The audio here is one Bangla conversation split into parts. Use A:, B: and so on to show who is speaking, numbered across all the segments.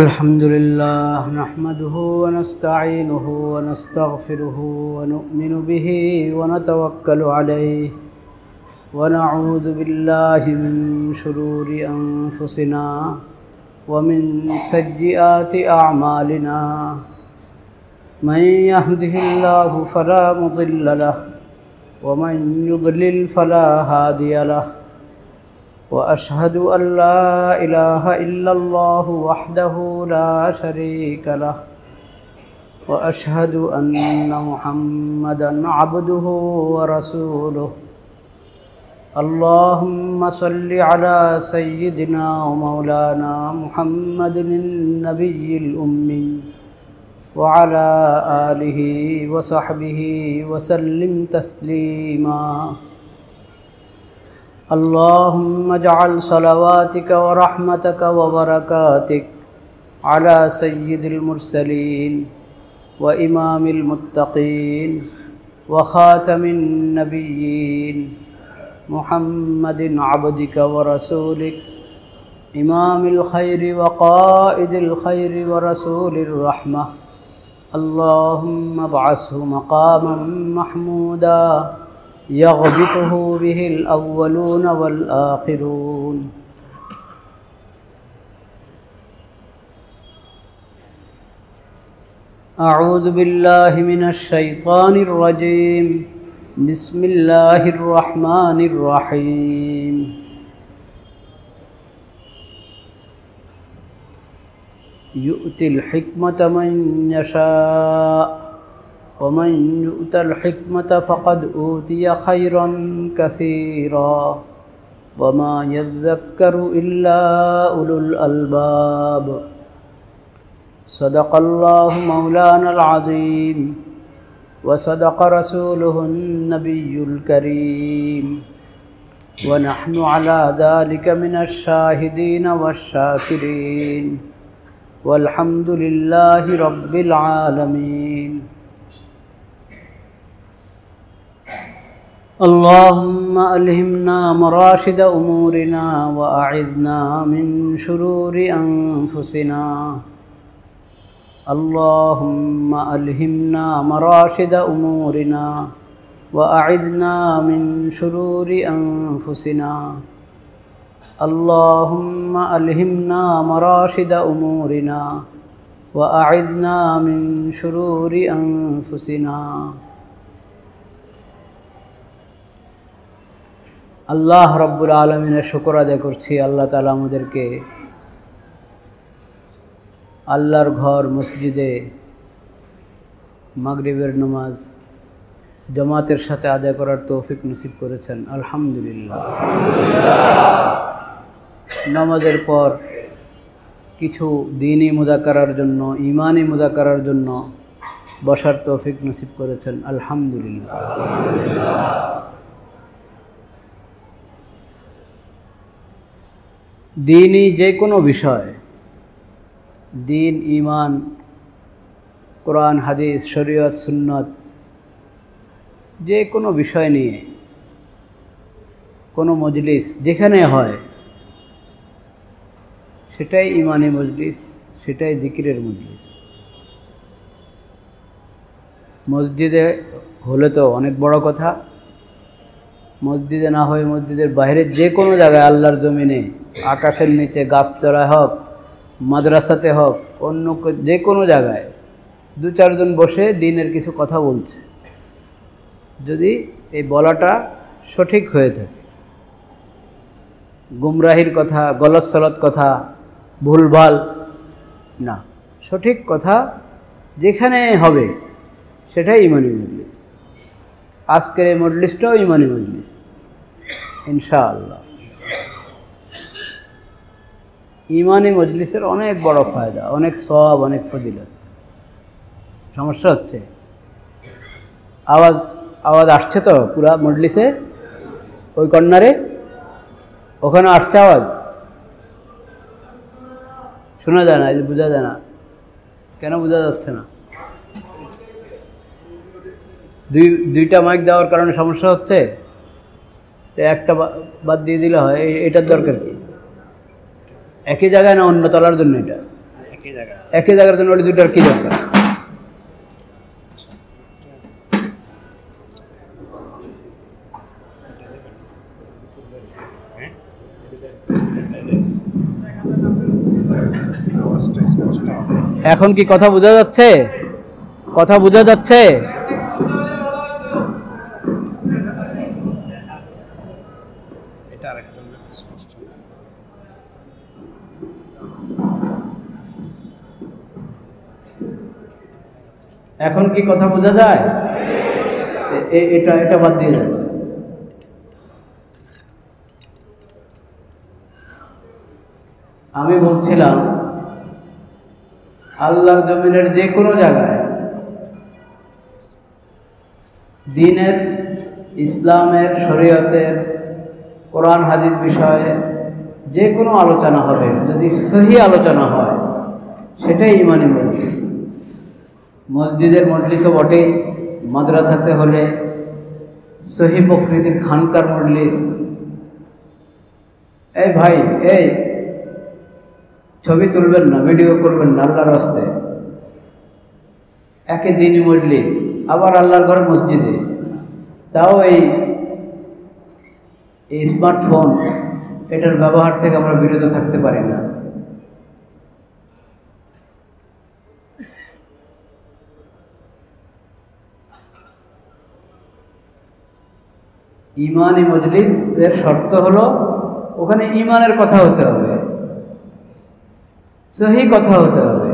A: الحمد لله نحمده ونستعينه ونستغفره ونؤمن به ونتوكل عليه ونعوذ بالله من شرور أنفسنا ومن سيئات أعمالنا من يهده الله فلا مضل له ومن يضلل فلا هادي له وأشهد أن لا إله إلا الله وحده لا شريك له وأشهد أن محمدا عبده ورسوله اللهم صل على سيدنا ومولانا محمد النبي الأمي وعلى آله وصحبه وسلم تسليما اللهم اجعل صلواتك ورحمتك وبركاتك على سيد المرسلين وإمام المتقين وخاتم النبيين محمد عبدك ورسولك إمام الخير وقائد الخير ورسول الرحمة اللهم ابعثه مقاما محمودا يغبطه به الأولون والآخرون أعوذ بالله من الشيطان الرجيم بسم الله الرحمن الرحيم يؤتي الحكمة من يشاء ومن يؤت الحكمة فقد أوتي خيرا كثيرا وما يذكر إلا أولو الألباب صدق الله مولانا العظيم وصدق رسوله النبي الكريم ونحن على ذلك من الشاهدين والشاكرين والحمد لله رب العالمين اللهم ألهمنا مراشد أمورنا وأعذنا من شرور أنفسنا اللهم ألهمنا مراشد أمورنا وأعذنا من شرور أنفسنا اللهم ألهمنا مراشد أمورنا وأعذنا من شرور أنفسنا আল্লাহ রব্বুল আলমিনের শুকর আদায় করছি। আল্লাহ তাআলা আমাদেরকে আল্লাহর ঘর মসজিদে মাগরিবের নামাজ জামাতের সাথে আদায় করার তৌফিক নসিব করেছেন। আলহামদুলিল্লাহ। নামাজের পর কিছু দ্বীনি মুযাকারার জন্য, ঈমানি মুযাকারার জন্য বসার তৌফিক নসিব করেছেন। আলহামদুলিল্লাহ। দ্বীনি যে কোনো বিষয়, দ্বীন, ঈমান, কোরআন, হাদিস, শরীয়ত, সুন্নত, যে কোনো বিষয় নিয়ে কোনো মজলিস যেখানে হয় সেটাই ঈমানি মজলিস, সেটাই জিকিরের মজলিস। মসজিদে হলে তো অনেক বড় কথা, মসজিদে না হয়ে মসজিদের বাইরের যে কোনো জায়গায়, আল্লাহর জমিনে, আকাশের নিচে, গাছতলায় হোক, মাদ্রাসাতে হোক, অন্য যে কোনো জায়গায় দু চারজন বসে দ্বীনের কিছু কথা বলছে, যদি এই বলাটা সঠিক হয়ে থাকে, গুমরাহির কথা, গলত সলত কথা, ভুলভাল না, সঠিক কথা যেখানে হবে সেটাই ঈমানি মজলিস। আজকের এই মজলিসটাও ঈমানি মজলিস ইনশাআল্লাহ। ঈমানি মজলিসের অনেক বড় ফায়দা, অনেক সওয়াব, অনেক ফজিলত। সমস্যা হচ্ছে আওয়াজ আসছে তো পুরা মজলিসে? ওই কর্নারে ওখানে আসছে আওয়াজ? শোনা যায় না, বোঝা যায় না কেন? বোঝা যাচ্ছে না? দুইটা মাইক দেওয়ার কারণে সমস্যা হচ্ছে। একটা বাদ দিয়ে দিলে হয়, এটার দরকার কি? একই জায়গায় না অন্য তলার জন্য? এটা একই জায়গার জন্য ওই দুটার কি দরকার? এখন কি কথা বোঝা যাচ্ছে? কথা বোঝা যাচ্ছে? এখন কি কথা বোঝা যায়? এটা বাদ দিয়ে যাবে। আমি বলছিলাম আল্লাহর জমিনের যে কোনো জায়গায় দ্বীনের, ইসলামের, শরীয়তের, কোরআন হাদিস বিষয়ে যে কোনো আলোচনা হবে, যদি সহি আলোচনা হয় সেটাই ইমানি মজলিস। মসজিদের মজলিসও বটেই, মাদ্রাসাতে হলে সহি প্রকৃতির খানকার মজলিস। এই ভাই, এই ছবি তুলবেন না, ভিডিও করবেন না আল্লাহর রাস্তায়। একে দিনই মজলিস, আবার আল্লাহর ঘর মসজিদে, তাও এই স্মার্টফোন এটার ব্যবহার থেকে আমরা বিরত থাকতে পারি না। ইমানি মজলিসের শর্ত হলো ওখানে ইমানের কথা হতে হবে, সহি কথা হতে হবে।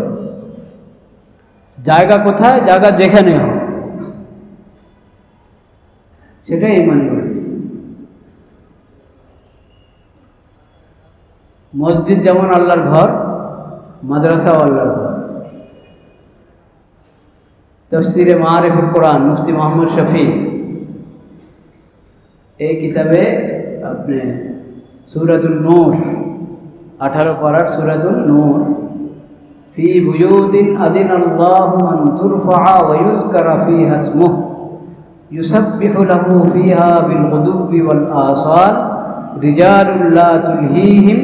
A: জায়গা কোথায়? জায়গা যেখানে হোক, সেটাই ইমানি মজলিস। মসজিদ যেমন আল্লাহর ঘর, মাদ্রাসাও আল্লাহর ঘর। তাফসীরে মারিফুল কোরআন মুফতি মোহাম্মদ শফি এই কিতাবে আপনি সূরাতুন নূর 18 পারার সূরাতুন নূর, ফি বুয়ুতিন আযিনাল্লাহু আন তুরফা ওয়া ইউযকারা ফিহা ইসমুহু ইউসাব্বিহু লাহু ফিহা বিল গুদুব্বি ওয়াল আসাল রিজালুন লা তুলহিহিম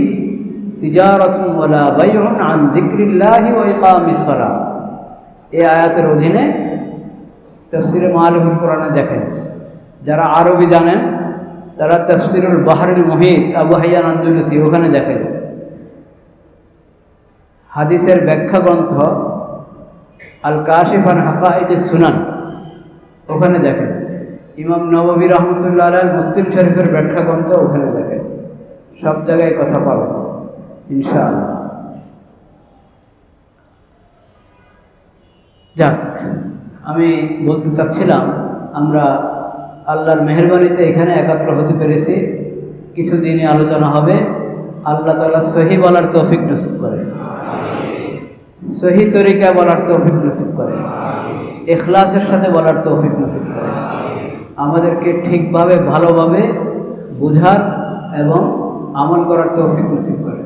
A: তিজারাতুন ওয়ালা বাইউন আন যিকরিল্লাহি ওয়া ইকামিস সালাহ। এই আয়াতের অধীনে তাফসীরে মারিফুল কোরআনে দেখেন, যারা আরবি জানেন তারা তাফসীরুল বাহরুল মুহিত আবু হাইয়ান আন্দালুসি ওখানে দেখেন। হাদিসের ব্যাখ্যা গ্রন্থ আল কাশিফ আন হাকাইকিস সুনান ওখানে দেখেন। ইমাম নববী রহমতুল্লাহ আলাইহি মুসলিম শরীফের ব্যাখ্যা গ্রন্থ ওখানে দেখেন। সব জায়গায় কথা পাবেন ইনশাআল্লাহ। যাক, আমি বলতে চাচ্ছিলাম আমরা আল্লাহর মেহেরবানিতে এখানে একাত্র হতে পেরেছি। কিছু দিনই আলোচনা হবে। আল্লাহ তাআলা সহি বলার তৌফিক নসিব করে, সহি তরিকা বলার তৌফিক নসিব করে, ইখলাসের সাথে বলার তৌফিক নসিব করে, আমাদেরকে ঠিকভাবে ভালোভাবে বুঝার এবং আমল করার তৌফিক নসিব করে।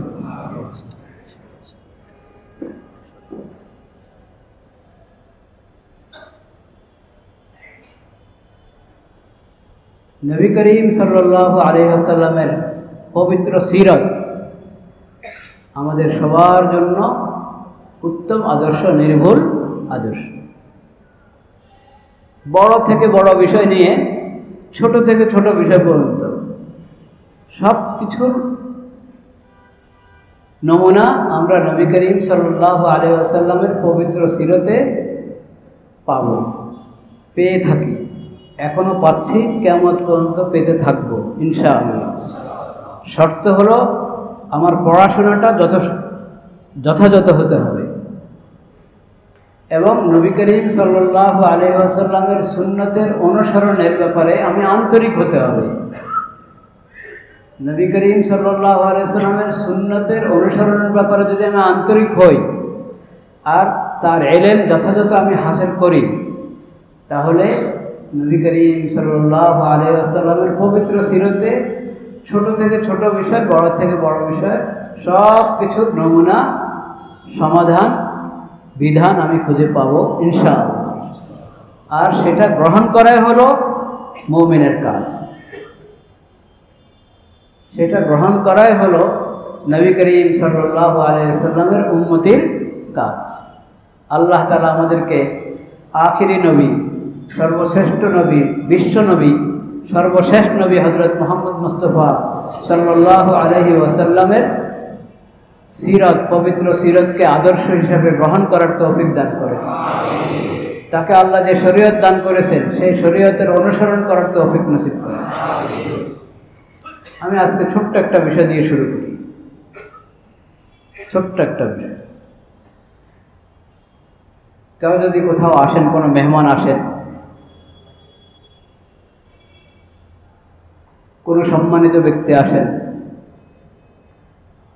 A: নবী করিম সাল্লাল্লাহু আলাইহি ওয়াসাল্লামের পবিত্র সিরত আমাদের সবার জন্য উত্তম আদর্শ, নির্ভুল আদর্শ। বড় থেকে বড় বিষয় নিয়ে ছোট থেকে ছোট বিষয় পর্যন্ত সব কিছুর নমুনা আমরা নবী করিম সাল্লাল্লাহু আলাইহি ওয়াসাল্লামের পবিত্র সিরতে পাব, পেয়ে থাকি, এখনো পাচ্ছি, কিয়ামত পর্যন্ত পেতে থাকবো ইনশাআল্লাহ। শর্ত হলো আমার পড়াশোনাটা যথাযথ হতে হবে এবং নবী করিম সাল্লাল্লাহু আলাইহি ওয়াসাল্লামের সুন্নতের অনুসরণের ব্যাপারে আমি আন্তরিক হতে হবে। নবী করিম সাল্লাল্লাহু আলাইহি ওয়াসাল্লামের সুন্নতের অনুসরণের ব্যাপারে যদি আমি আন্তরিক হই আর তার ইলম যথাযথ আমি হাসিল করি, তাহলে নবী করিম সাল্লাল্লাহু আলাইহি ওয়াসাল্লামের পবিত্র সিরতে ছোট থেকে ছোট বিষয়, বড় থেকে বড় বিষয় সব কিছুর নমুনা, সমাধান, বিধান আমি খুঁজে পাবো ইনশাআল্লাহ। আর সেটা গ্রহণ করাই হলো মুমিনের কাজ, সেটা গ্রহণ করাই হলো নবী করিম সাল্লাল্লাহু আলাইহি ওয়াসাল্লামের উম্মতির কাজ। আল্লাহ তাআলা আমাদেরকে আখিরি নবী, সর্বশ্রেষ্ঠ নবী, বিশ্ব নবী, সর্বশেষ নবী হযরত মুহাম্মদ মুস্তাফা সাল্লাল্লাহু আলাইহি ওয়াসাল্লামের সিরত, পবিত্র সিরতকে আদর্শ হিসাবে গ্রহণ করার তৌফিক দান করেন। তাকে আল্লাহ যে শরীয়ত দান করেছেন সেই শরীয়তের অনুসরণ করার তৌফিক নসিব করেন। আমি আজকে ছোট্ট একটা বিষয় দিয়ে শুরু করি। ছোট্ট একটা বিষয়, কেউ যদি কোথাও আসেন, কোনো মেহমান আসেন, কোনো সম্মানিত ব্যক্তি আসেন,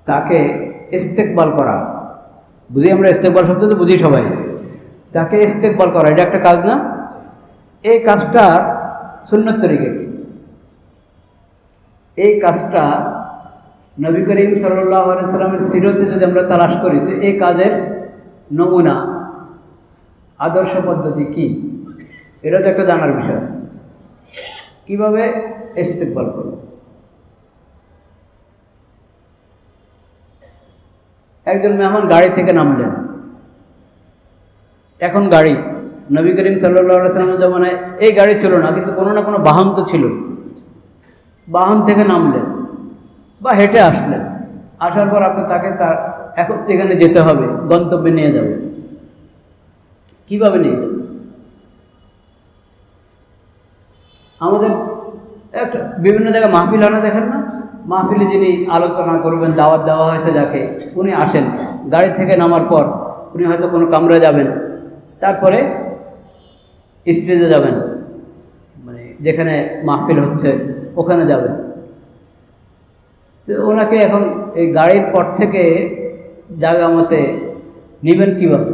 A: তাকে ইস্তেকবাল করা, বুঝি আমরা ইস্তেকবাল শব্দ তো বুঝি সবাই, তাকে ইস্তেকবাল করা এটা একটা কাজ না? এই কাজটার সুন্নত তরিকা কি? এই কাজটা নবী করিম সাল্লাল্লাহু আলাইহি সাল্লামের সিরতে যদি আমরা তালাশ করি তো এই কাজের নমুনা, আদর্শ পদ্ধতি কি, এটা তো একটা জানার বিষয়। কিভাবে ইস্তেকবাল করব? একজন মেহমান গাড়ি থেকে নামলেন, এখন গাড়ি, নবী করিম সাল্লাল্লাহু আলাইহি সাল্লামের জামানায় এই গাড়ি ছিল না, কিন্তু কোনো না কোনো বাহন তো ছিল। বাহন থেকে নামলেন বা হেঁটে আসলেন, আসার পর আপনি তাকে তার এখন যেখানে যেতে হবে গন্তব্যে নিয়ে যাবেন, কিভাবে নিয়ে যাবেন? আমাদের একটা বিভিন্ন জায়গায় মাহফিল আনা দেখেন না, মাহফিলে যিনি আলোচনা করবেন, দাওয়াত দেওয়া হয়েছে যাকে, উনি আসেন, গাড়ি থেকে নামার পর উনি হয়তো কোনো কামরায় যাবেন, তারপরে স্টেজে যাবেন, মানে যেখানে মাহফিল হচ্ছে ওখানে যাবেন। তো ওনাকে এখন এই গাড়ির পর থেকে জায়গা মতে নেবেন কীভাবে?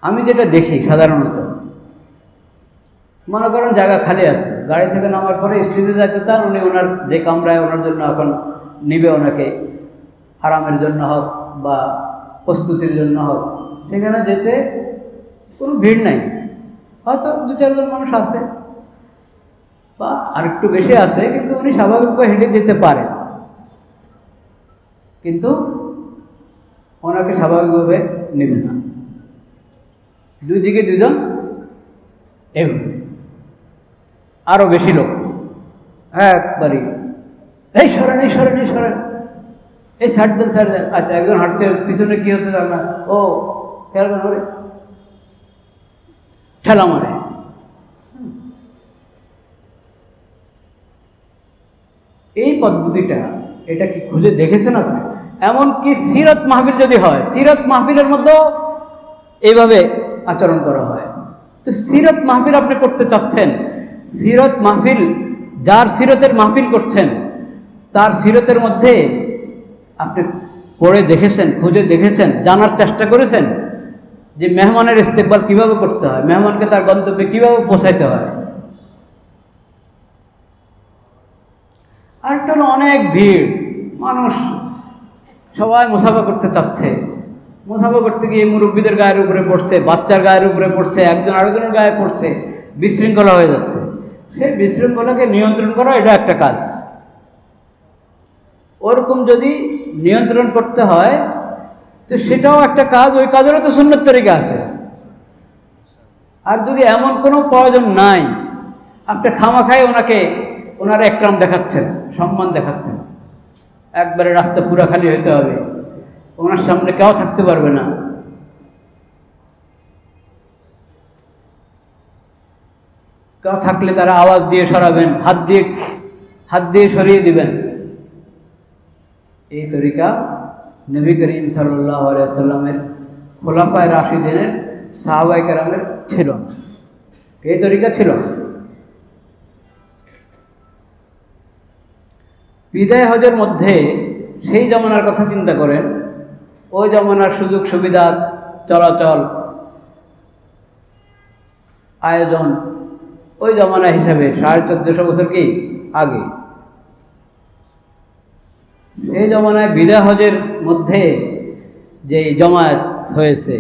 A: আমি যেটা দেখি সাধারণত, মনে করেন জায়গা খালি আছে, গাড়ি থেকে নামার পরে স্টেজে যাইতে চান, উনি ওনার যে কামরায় ওনার জন্য এখন নিবে, ওনাকে আরামের জন্য হোক বা প্রস্তুতির জন্য হোক, সেখানে যেতে কোনো ভিড় নাই, হয়তো 2-4 জন মানুষ আছে বা আরেকটু বেশি আছে, কিন্তু উনি স্বাভাবিকভাবে হেঁটে যেতে পারেন, কিন্তু ওনাকে স্বাভাবিকভাবে নেবে না। দুই দিকে 2 জন, এভাবে আরও বেশি লোক একবারই, এই সরেন, এই সরেন, এই সরেন, এই ছাড় দেন, ছাড় দেন। আচ্ছা, একজন হাঁটতে পিছনে কী হতে চান না, ও খেয়াল করে ঠেলা মারে। এই পদ্ধতিটা, এটা কি খুঁজে দেখেছেন আপনি? এমনকি সিরত মাহফিল যদি হয়, সিরত মাহফিলের মধ্যেও এইভাবে আচরণ করা হয়। তো সিরত মাহফিল আপনি করতে চাচ্ছেন, সিরত মাহফিল, যার সিরতের মাহফিল করছেন তার সিরতের মধ্যে আপনি পড়ে দেখেছেন, খুঁজে দেখেছেন, জানার চেষ্টা করেছেন যে মেহমানের ইস্তেকবাল কীভাবে করতে হয়, মেহমানকে তার গন্তব্যে কীভাবে পৌঁছাইতে হয়। আরেকটা হলো অনেক ভিড়, মানুষ সবাই মুসাফা করতে চাচ্ছে, মুসাফা করতে গিয়ে মুরব্বীদের গায়ের উপরে পড়ছে, বাচ্চার গায়ের উপরে পড়ছে, একজন আরেকজনের গায়ে পড়ছে, বিশৃঙ্খলা হয়ে যাচ্ছে। সেই বিশৃঙ্খলাকে নিয়ন্ত্রণ করা এটা একটা কাজ। ওরকম যদি নিয়ন্ত্রণ করতে হয় তো সেটাও একটা কাজ, ওই কাজেরও তো সুন্নত তরিকা আছে। আর যদি এমন কোনো প্রয়োজন নাই, আপনি খামাখাই ওনার একরাম দেখাচ্ছেন, সম্মান দেখাচ্ছেন, একবারে রাস্তা পুরা খালি হইতে হবে, ওনার সামনে কেউ থাকতে পারবে না, কেউ থাকলে তারা আওয়াজ দিয়ে সরাবেন, হাত দিয়ে সরিয়ে দিবেন। এই তরিকা নবী করিম সাল্লাল্লাহু আলাইহি ওয়াসাল্লামের খোলাফায়ে রাশিদিনের সাহাবায়ে কেরামের ছিল না, এই তরিকা ছিল না। বিদায় হজের মধ্যে সেই জমানার কথা চিন্তা করেন, ওই জমানার সুযোগ সুবিধা, চলাচল, আয়োজন, ওই জমানা হিসাবে 1450 বছর কি আগে, এই জমানায় বিদায় হজের মধ্যে যে জমায়েত হয়েছে,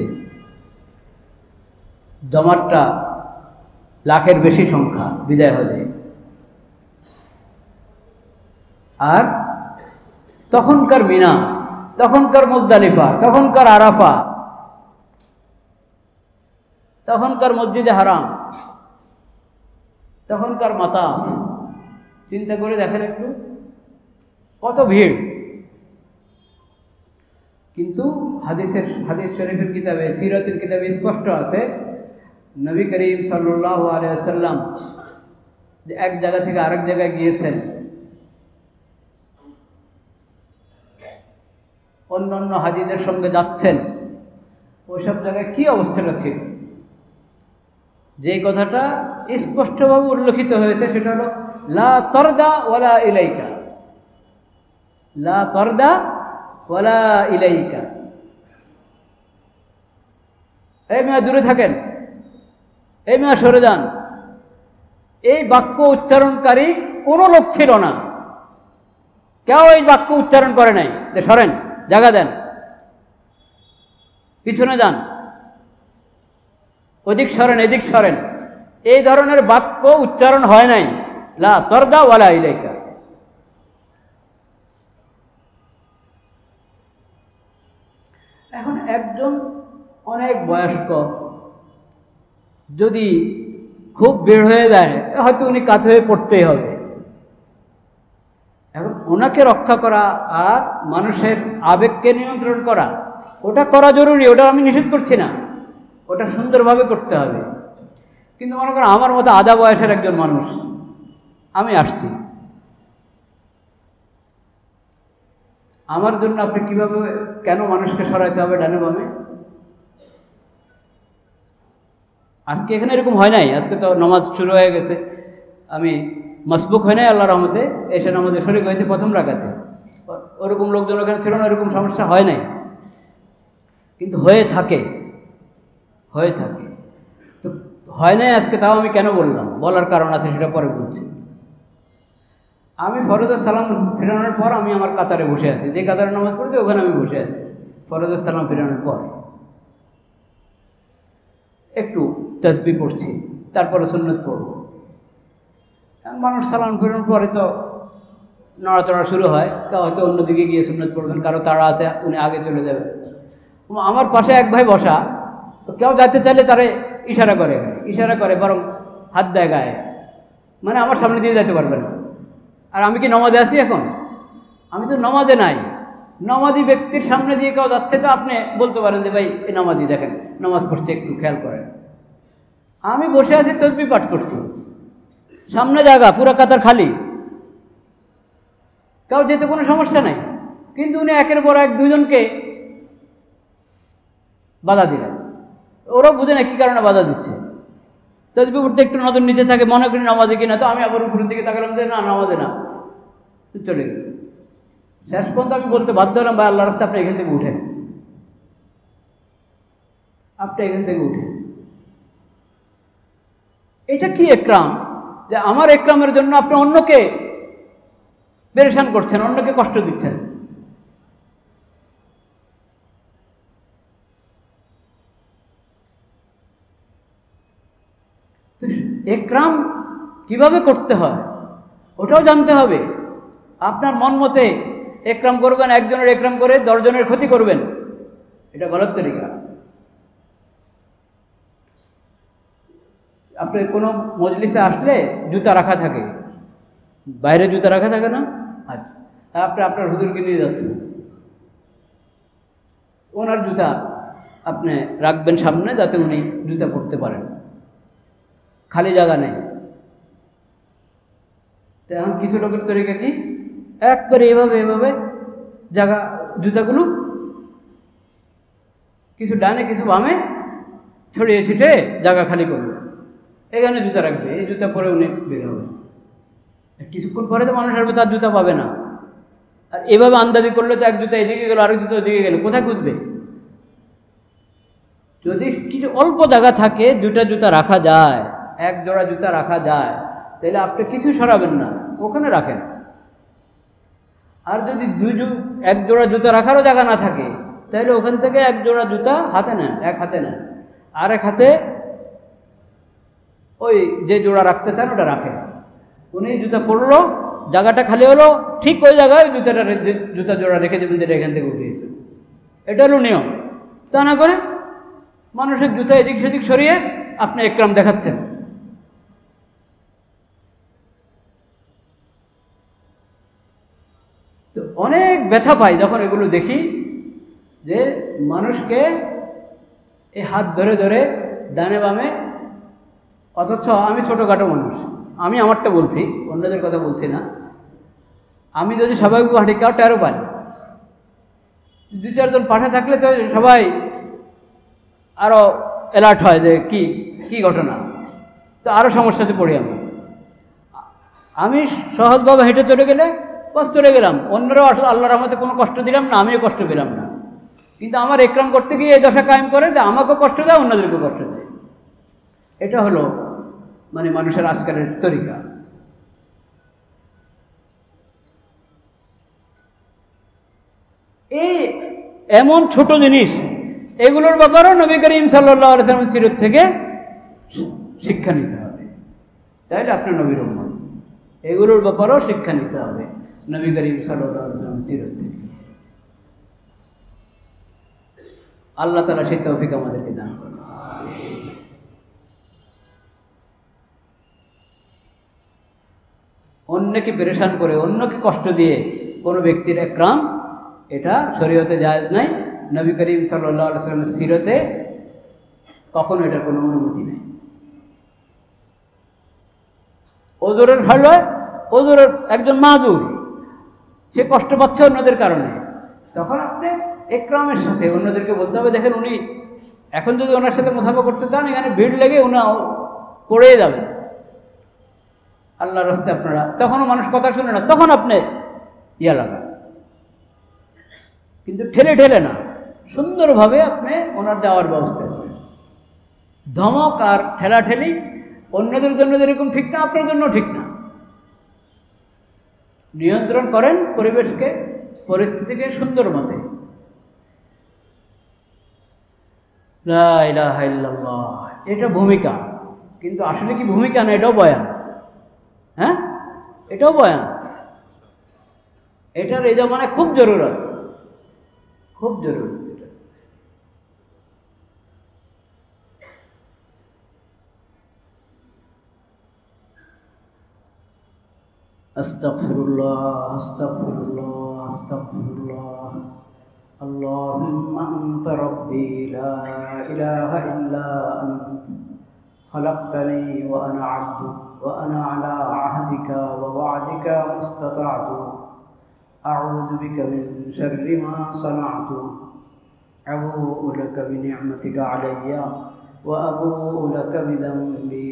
A: জমাতটা লাখের বেশি সংখ্যা বিদায় হজে। আর তখনকার মিনা তখনকার মুজদালিফা, তখনকার আরাফা, তখনকার মসজিদে হারাম, তখনকার মাতাফ। চিন্তা করে দেখেন একটু কত ভিড়। কিন্তু হাদিস শরীফের কিতাবে, সিরাতের কিতাবে স্পষ্ট আছে, নবী করিম সাল্লাল্লাহু আলাইহি ওয়াসাল্লাম যে এক জায়গা থেকে আরেক জায়গায় গিয়েছেন, অন্য অন্য হাজিদের সঙ্গে যাচ্ছেন, ওইসব জায়গায় কী অবস্থাটা ছিল। যে কথাটা স্পষ্টভাবে উল্লেখিত হয়েছে সেটা হলো লা তরদা ওয়ালা ইলাইকা, লা তরদা ওয়ালা ইলাইকা। এই মেয়া দূরে থাকেন, এই মেয়া সরে যান। এই বাক্য উচ্চারণকারী কোনো লোক ছিল না, কেউ এই বাক্য উচ্চারণ করে নাই যে সরেন, জায়গা দেন, পিছনে যান, ওদিক সরেন, এদিক সরেন, এই ধরনের বাক্য উচ্চারণ হয় নাই। লা তরদা ওয়ালা ইলাইকা। এখন একজন অনেক বয়স্ক যদি খুব বের হয়ে যায়, হয়তো উনি কাত হয়ে পড়তেই হবে। এখন ওনাকে রক্ষা করা আর মানুষের আবেগকে নিয়ন্ত্রণ করা, ওটা করা জরুরি, ওটা আমি নিষেধ করছি না, ওটা সুন্দরভাবে করতে হবে। কিন্তু মনে করেন আমার মতো আধা বয়সের একজন মানুষ, আমি আসছি, আমার জন্য আপনি কিভাবে, কেন মানুষকে সরাইতে হবে ডানে বামে? আজকে এখানে এরকম হয় নাই, আজকে তো নামাজ শুরু হয়ে গেছে, আমি মসবুক হয় নাই আল্লাহর রহমতে, এসে নামাজে শরীক হয়েছে প্রথম রাকাতে। ওরকম লোকজন ওখানে ছিল না, এরকম সমস্যা হয় নাই, কিন্তু হয়ে থাকে, হয়ে থাকে। তো হয় নাই আজকে, তাও আমি কেন বললাম, বলার কারণ আছে, সেটা পরে বলছি। আমি ফরজের সালাম ফিরানোর পর আমি আমার কাতারে বসে আছি, যে কাতারে নামাজ পড়ছি ওখানে আমি বসে আছি। ফরজের সালাম ফিরানোর পর একটু তাসবিহ পড়ছি, তারপরে সুন্নত পড়ব। মানুষ সালাম ফিরানোর পরে তো নড়াচড়া শুরু হয়, কেউ হয়তো অন্যদিকে গিয়ে সুন্নত পড়বেন, কারো তাড়া আছে, উনি আগে চলে যাবেন। আমার পাশে এক ভাই বসা, কেউ যাইতে চাইলে তারে ইশারা করে, ইশারা করে, বরং হাত দেয় গায়ে, মানে আমার সামনে দিয়ে যেতে পারবে না। আর আমি কি নমাজে আছি এখন? আমি তো নমাজে নাই। নমাজি ব্যক্তির সামনে দিয়ে কেউ যাচ্ছে তো আপনি বলতে পারেন যে ভাই এই নমাজি দেখেন নমাজ পড়ছে, একটু খেয়াল করেন। আমি বসে আছি, তাসবিহ পাঠ করছি, সামনে জায়গা পুরো কাতার খালি, কেউ যেতে কোনো সমস্যা নাই, কিন্তু উনি একের পর এক দুজনকে বাধা দিলেন। ওরা বুঝে না কী কারণে বাধা দিচ্ছে। তাসবিহ পড়তে একটু নজর নিচে থাকে, মনে করি নামাজে কিনা, তো আমি আবার উপরের দিকে তাকালাম যে না, নামাজে না, তো চলে গেল। শেষ পর্যন্ত আমি বলতে বাধ্য হলাম, ভাই আল্লাহর রাস্তায় আপনি এখান থেকে উঠেন, আপনি এখান থেকে উঠেন। এটা কি একরাম, যে আমার একরামের জন্য আপনি অন্যকে পেরেশান করছেন, অন্যকে কষ্ট দিচ্ছেন। তো একরাম কিভাবে করতে হয় ওটাও জানতে হবে। আপনার মন মতে একরাম করবেন, একজনের একরাম করে 10 জনের ক্ষতি করবেন, এটা গলত তরিকা। আপনি কোনো মজলিসে আসলে জুতা রাখা থাকে, বাইরে জুতা রাখা থাকে না? আচ্ছা, আপনি আপনার হুজুরকে নিয়ে যাচ্ছেন, ওনার জুতা আপনি রাখবেন সামনে, যাতে উনি জুতা পরতে পারেন, খালি জায়গা নেই। তো এখন কিছু লোকের তরিকা কি, একবারে এভাবে এভাবে জায়গা, জুতাগুলো কিছু ডানে কিছু বামে ছড়িয়ে ছিটে জায়গা খালি করবে, এখানে জুতা রাখবে, এই জুতা পরে উনি বের হবে। কিছুক্ষণ পরে তো মানুষ আসবে, তার জুতা পাবে না। আর এভাবে আন্দাজি করলে তো এক জুতা এদিকে গেল, আরেক জুতা ওদিকে গেল, কোথায় খুঁজবে? যদি কিছু অল্প জায়গা থাকে, 2টা জুতা রাখা যায়, 1 জোড়া জুতা রাখা যায়, তাহলে আপনি কিছু সরাবেন না, ওখানে রাখেন। আর যদি 1 জোড়া জুতা রাখারও জায়গা না থাকে, তাহলে ওখান থেকে 1 জোড়া জুতা হাতে নেন, এক হাতে নেন, আর এক হাতে ওই যে জোড়া রাখতে চান ওটা রাখেন। উনি জুতা পরলো, জায়গাটা খালি হলো, ঠিক ওই জায়গায় জুতা জোড়া রেখে দেবেন, যেটা এখান থেকে উঠিয়েছে। এটা হলো নিয়ম। তা না করে মানুষের জুতা এদিক সেদিক সরিয়ে আপনি একরাম দেখাচ্ছেন। তো অনেক ব্যথা পাই যখন এগুলো দেখি, যে মানুষকে এই হাত ধরে ধরে ডানে বামে, অথচ আমি ছোটোখাটো মানুষ, আমি আমারটা বলছি, অন্যদের কথা বলছি না। আমি যদি স্বাভাবিক হাঁটি, কেউ টেরও পাই, 2-4 জন পাঠে থাকলে তো সবাই আরও অ্যালার্ট হয় যে কি ঘটনা, তো আরও সমস্যাতে পড়ি আমি সহজভাবে হেঁটে চলে গেলে বাস চলে গেলাম, অন্যরাও আসলে আল্লাহর রহমতে কোনো কষ্ট দিলাম না, আমিও কষ্ট পেলাম না। কিন্তু আমার একরাম করতে গিয়ে এই দশা কায়েম করে যে আমাকেও কষ্ট দেয়, অন্যদেরকেও কষ্ট দেয়। এটা হলো মানে মানুষের আজকালের তরিকা। এই এমন ছোট জিনিস, এগুলোর ব্যাপারেও নবী করিম সাল্লাল্লাহু আলাইহি ওয়াসাল্লামের সিরত থেকে শিক্ষা নিতে হবে, তাইলে আপনার নবীর উম্মত। এগুলোর ব্যাপারেও শিক্ষা নিতে হবে নবী করিম সাল্লাল্লাহু আলাইহি ওয়াসাল্লামের সিরত থেকে। আল্লাহ তাআলা সেই তৌফিক আমাদেরকে দান করুন। অন্যকে পেরেশান করে, অন্যকে কষ্ট দিয়ে কোনো ব্যক্তির একরাম, এটা শরীয়তে জায়েজ নাই। নবী করিম সাল্লাল্লাহু আলাইহি ওয়াসাল্লামের সিরতে কখনো এটার কোনো অনুমতি নেই। ওজরের হলো, ওজরের একজন মাজুর, সে কষ্ট পাচ্ছে অন্যদের কারণে, তখন আপনি একরামের সাথে অন্যদেরকে বলতে হবে, দেখেন উনি এখন যদি ওনার সাথে মুসাফা করতে চান, এখানে ভিড় লেগে উনি পড়েই যাবেন আল্লাহর রাস্তায়। আপনারা তখনও মানুষ কথা শুনে না, তখন আপনি ইয়া লাগান, কিন্তু ঠেলে ঠেলে না, সুন্দরভাবে আপনি ওনার যাওয়ার ব্যবস্থা করেন। ধমক আর ঠেলাঠেলি অন্যদের জন্য যেরকম ঠিক না, আপনার জন্য ঠিক না। নিয়ন্ত্রণ করেন পরিবেশকে, পরিস্থিতিকে সুন্দর মতে। লা ইলাহা ইল্লাল্লাহ, এটা ভূমিকা, কিন্তু আসলে কি ভূমিকা না, এটাও বয়ান। হ্যাঁ, এটাও বয়ান। এটার এই জামানায় খুব জরুরত, খুব জরুরত। আস্তাগফিরুল্লাহ, আস্তাগফিরুল্লাহ, আস্তাগফিরুল্লাহ। আল্লাহুম্মা আনতা রাব্বি লা ইলাহা ইল্লা আনতা খালাকতানি ওয়া আনা আবদুক ওয়া আনা আলা আহদিকা ওয়া ওয়া'দিকা মাস্তাতা'তু আউযু বিকা মিন শাররি মা সানা'তু আবু'ু লাকা বিনি'মাতিকা আলাইয়া ওয়া আবু'ু লাকা বিযামবি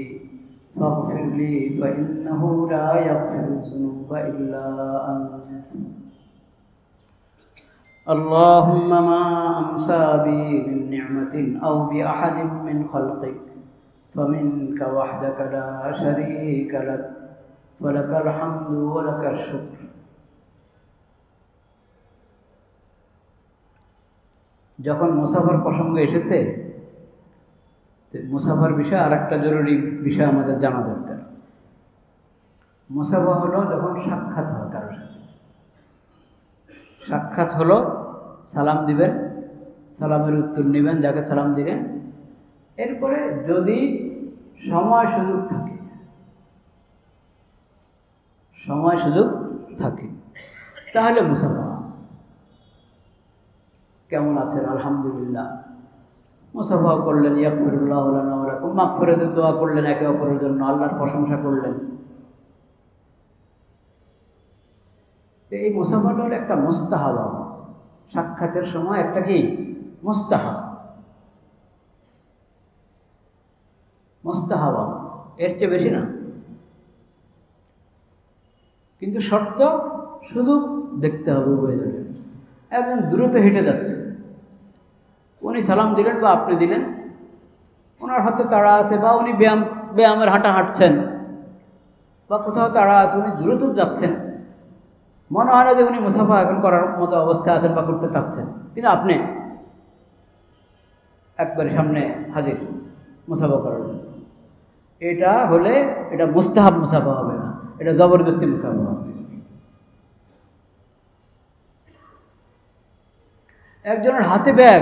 A: ফাগফির লি ফাইন্নাহু লা ইয়াগফিরুয যুনুবা ইল্লা আনতা। اللهم ما أمسى بي من نعمة أو بأحد من خلقك فمنك وحدك لا شريك لك فلك الحمد ولك الشكر। যখন মুসাফার প্রসঙ্গ এসেছে, মুসাফার বিষয়ে আর একটা জরুরি বিষয় আমাদের জানা দরকার। মুসাফা হলো যখন সাক্ষাৎ হয় কারোর সাথে। সাক্ষাৎ হলো সালাম দিবেন, সালামের উত্তর নেবেন যাকে সালাম দিলেন, এরপরে যদি সময় সুযোগ থাকে, সময় সুযোগ থাকে তাহলে মুসাফা। কেমন আছেন? আলহামদুলিল্লাহ। মুসাফা করলেন, ইয়াগফিরুল্লাহু লানা ওয়া লাকুম, মাগফিরাতের দোয়া করলেন একে অপরের জন্য, আল্লাহর প্রশংসা করলেন। তো এই মুসাফাটা হলো একটা মুস্তাহাব, সাক্ষাতের সময় একটা কি মুস্তাহাব, মুস্তাহাব, এর চেয়ে বেশি না। কিন্তু শর্ত শুধু দেখতে হবে উভয়জনের। একজন দ্রুত হেঁটে যাচ্ছে, উনি সালাম দিলেন বা আপনি দিলেন, ওনার হাতে তাড়া আছে বা উনি ব্যায়ামের হাঁটা হাঁটছেন বা কোথাও তাড়া আছে, উনি দ্রুত যাচ্ছেন, মনে হয় না যে উনি মুসাফা এখন করার মতো অবস্থায় আছেন বা করতে চাচ্ছেন, কিন্তু আপনি একবারে সামনে হাজির মুসাফা করার জন্য। এটা হলে এটা মুস্তাহাব মুসাফা হবে না, এটা জবরদস্তি মুসাফা হবে। একজনের হাতে ব্যাগ,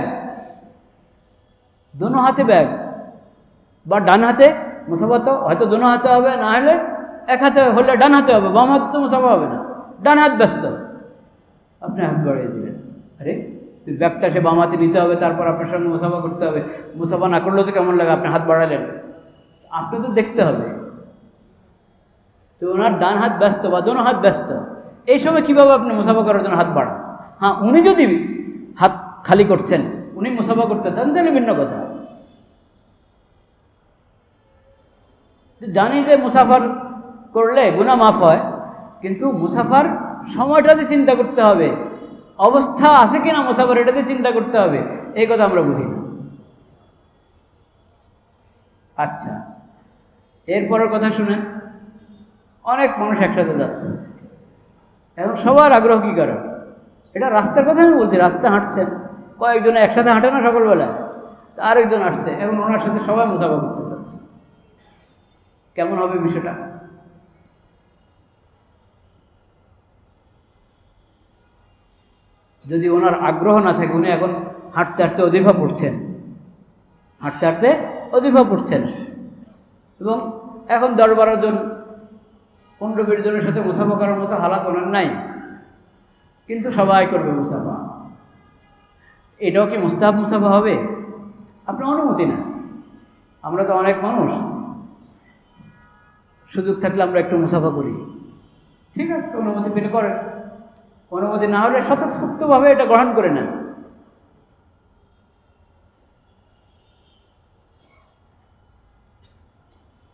A: দোনো হাতে ব্যাগ, বা ডান হাতে মুসাফা, তো হয়তো দোনো হাতে হবে, না হলে এক হাতে হলে ডান হাতে হবে, বাম হাতে তো মুসাফা হবে না, ডান হাত ব্যস্ত, আপনি হাত বাড়িয়ে দিলেন। আরে তুই ব্যাগটা সে বাম হাতে নিতে হবে, তারপর আপনার সঙ্গে মুসাফা করতে হবে, মুসাফা না করলেও তো কেমন লাগে, আপনি হাত বাড়ালেন, আপনি তো দেখতে হবে। তো ওনার ডান হাত ব্যস্ত বা দোনো হাত ব্যস্ত, এই সময় কীভাবে আপনি মুসাফা করার জন্য হাত বাড়ান? হ্যাঁ, উনি যদি হাত খালি করছেন, উনি মুসাফা করতে চান, তাহলে ভিন্ন কথা। জানি যে মুসাফার করলে গুনাহ মাফ হয়, কিন্তু মুসাফার সময়টাতে চিন্তা করতে হবে, অবস্থা আছে কিনা মুসাফার, এটাতে চিন্তা করতে হবে, এই কথা আমরা বুঝি না। আচ্ছা, এরপরের কথা শুনেন। অনেক মানুষ একসাথে যাচ্ছে, এখন সবার আগ্রহ কী করার, এটা রাস্তার কথা আমি বলছি, রাস্তা হাঁটছেন, কয়েকজন একসাথে হাঁটে না সকালবেলা, তা আরেকজন আসছে, এখন ওনার সাথে সবাই মুসাফা করতে চাচ্ছে, কেমন হবে বিষয়টা? যদি ওনার আগ্রহ না থাকে, উনি এখন হাঁটতে হাঁটতে অজিফা পড়ছেন, হাঁটতে হাঁটতে অজিফা পড়ছেন, এবং এখন 10-12 জন 15-20 জনের সাথে মুসাফা করার মতো হালাত ওনার নাই, কিন্তু সবাই করবে মুসাফা, এটাও কি মুস্তাহাব মুসাফা হবে? আপনার অনুমতি না। আমরা তো অনেক মানুষ, সুযোগ থাকলে আমরা একটু মুসাফা করি, ঠিক আছে, অনুমতি পেলে করেন, অনুমতি না হলে স্বতঃস্ফূর্তভাবে এটা গ্রহণ করে নেন।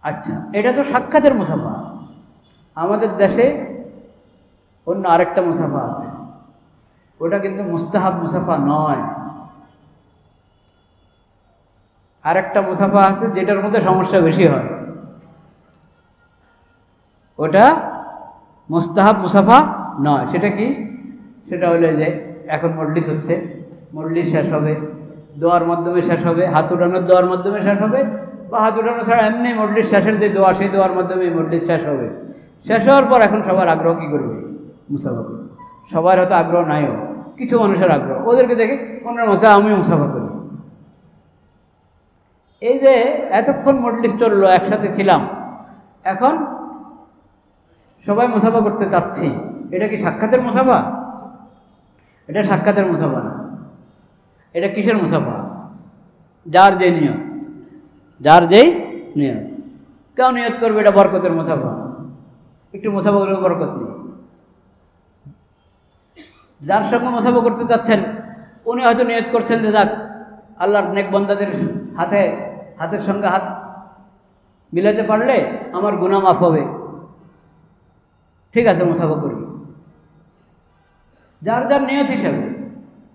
A: আচ্ছা, এটা তো সাক্ষাতের মুসাফা। আমাদের দেশে অন্য আরেকটা মুসাফা আছে, ওটা কিন্তু মুস্তাহাব মুসাফা নয়। আরেকটা মুসাফা আছে যেটার মধ্যে সমস্যা বেশি হয়, ওটা মুস্তাহাব মুসাফা নয়। সেটা কি? সেটা হলো যে এখন মজলিস হচ্ছে, মজলিস শেষ হবে, দোয়ার মাধ্যমে শেষ হবে, হাত উঠানোর দোয়ার মাধ্যমে শেষ হবে, বা হাত উঠানো ছাড়া এমনি মজলিস শেষের যে দোয়া, সেই দোয়ার মাধ্যমে মজলিস শেষ হবে। শেষ হওয়ার পর এখন সবার আগ্রহ কী করবে? মুসাফা করবে। সবার হয়তো আগ্রহ নাইও, কিছু মানুষের আগ্রহ, ওদেরকে দেখে ওনার মজা আমিও মুসাফা করি। এই যে এতক্ষণ মজলিস চললো, একসাথে ছিলাম, এখন সবাই মুসাফা করতে চাচ্ছি, এটা কি সাক্ষাতের মুসাফা? এটা সাক্ষাতের মুসাফা না। এটা কিসের মুসাফা? যার যে নিয়ত, যার যেই নিয়ত। কেউ নিয়ত করবে এটা বরকতের মুসাফা, একটু মুসাফা করবে বরকত নেই। যার সঙ্গে মুসাফা করতে চাচ্ছেন, উনি হয়তো নিয়ত করছেন যে যাক, আল্লাহর নেক বান্দাদের হাতের সঙ্গে হাত মিলাতে পারলে আমার গুনাহ মাফ হবে, ঠিক আছে মুসাফা করি, যার যার নিয়ত হিসাবে।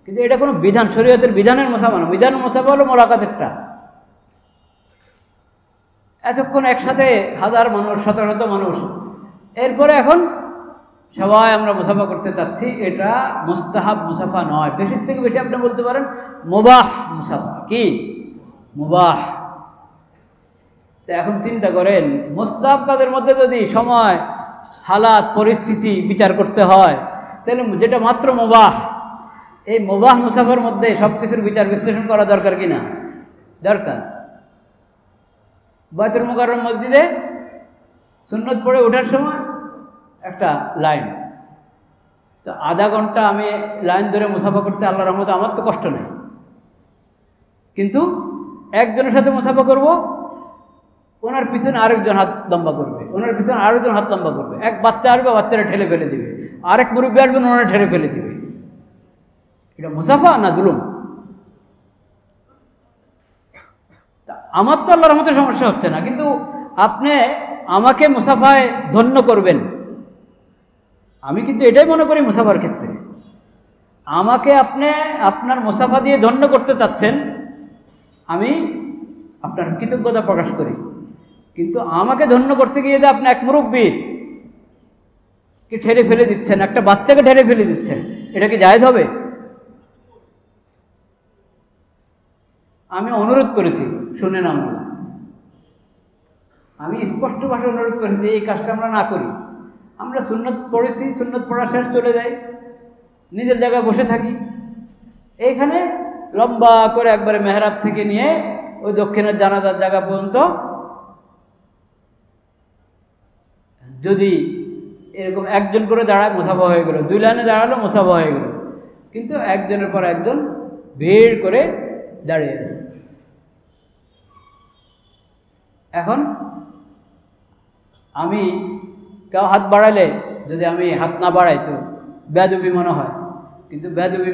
A: কিন্তু এটা কোনো বিধান, শরীয়তের বিধানের মুসাফা না। বিধানের মুসাফা হলো মোলাকাতেরটা। এতক্ষণ একসাথে হাজার মানুষ, শত শত মানুষ, এরপরে এখন সবাই আমরা মুসাফা করতে চাচ্ছি, এটা মুস্তাহাব মুসাফা নয়। বেশির থেকে বেশি আপনি বলতে পারেন মুবাহ মুসাফা। কি মুবাহ? তো এখন চিন্তা করেন, মুস্তাহাব কাজের মধ্যে যদি সময়, হালাত, পরিস্থিতি বিচার করতে হয়, তাহলে যেটা মাত্র মুবাহ, এই মুবাহ মুসাফার মধ্যে সব কিছুর বিচার বিশ্লেষণ করা দরকার কি না? দরকার। বাইতুল মুকাররম মসজিদে সুন্নত পড়ে ওঠার সময় একটা লাইন, তো আধা ঘন্টা আমি লাইন ধরে মুসাফা করতে আল্লাহর রহমতে আমার তো কষ্ট নেই, কিন্তু একজনের সাথে মুসাফা করব, ওনার পিছনে আরেকজন হাত লম্বা করবে, ওনার পিছনে আরেকজন হাত লম্বা করবে, এক বাচ্চা আসবে, বাচ্চারা ঠেলে ফেলে দিবে, আরেক মুরব্বী আসবেন, ওনারা ঠেলে ফেলে দিবে। এটা মুসাফা না জুলুম? আমার তো আল্লাহর রহমতে সমস্যা হচ্ছে না, কিন্তু আপনি আমাকে মুসাফায় ধন্য করবেন, আমি কিন্তু এটাই মনে করি মুসাফার ক্ষেত্রে আমাকে আপনি আপনার মুসাফা দিয়ে ধন্য করতে চাচ্ছেন, আমি আপনার কৃতজ্ঞতা প্রকাশ করি। কিন্তু আমাকে ধন্য করতে গিয়ে যে আপনি এক মুরব্বীর কে ঠেলে ফেলে দিচ্ছেন, একটা বাচ্চাকে ঠেলে ফেলে দিচ্ছেন, এটা কি জায়েজ হবে? আমি অনুরোধ করেছি, শুনে না, আমি স্পষ্ট ভাষায় অনুরোধ করেছি এই কাজটা আমরা না করি। আমরা সুন্নত পড়েছি, সুন্নত পড়া শেষ চলে যাই, নিজের জায়গায় বসে থাকি, এইখানে লম্বা করে একবারে মেহরাব থেকে নিয়ে ওই দক্ষিণের জানাজার জায়গা পর্যন্ত যদি এরকম একজন করে দাঁড়ায় মুসাফা হয়ে গেল, 2 লাইনে দাঁড়ালো মুসাফা হয়ে গেল, কিন্তু একজনের পর একজন ভিড় করে দাঁড়িয়ে আছে। এখন আমি কেউ হাত বাড়ালে যদি আমি হাত না বাড়াই তো বেয়াদবি মনে হয়, কিন্তু বেয়াদবি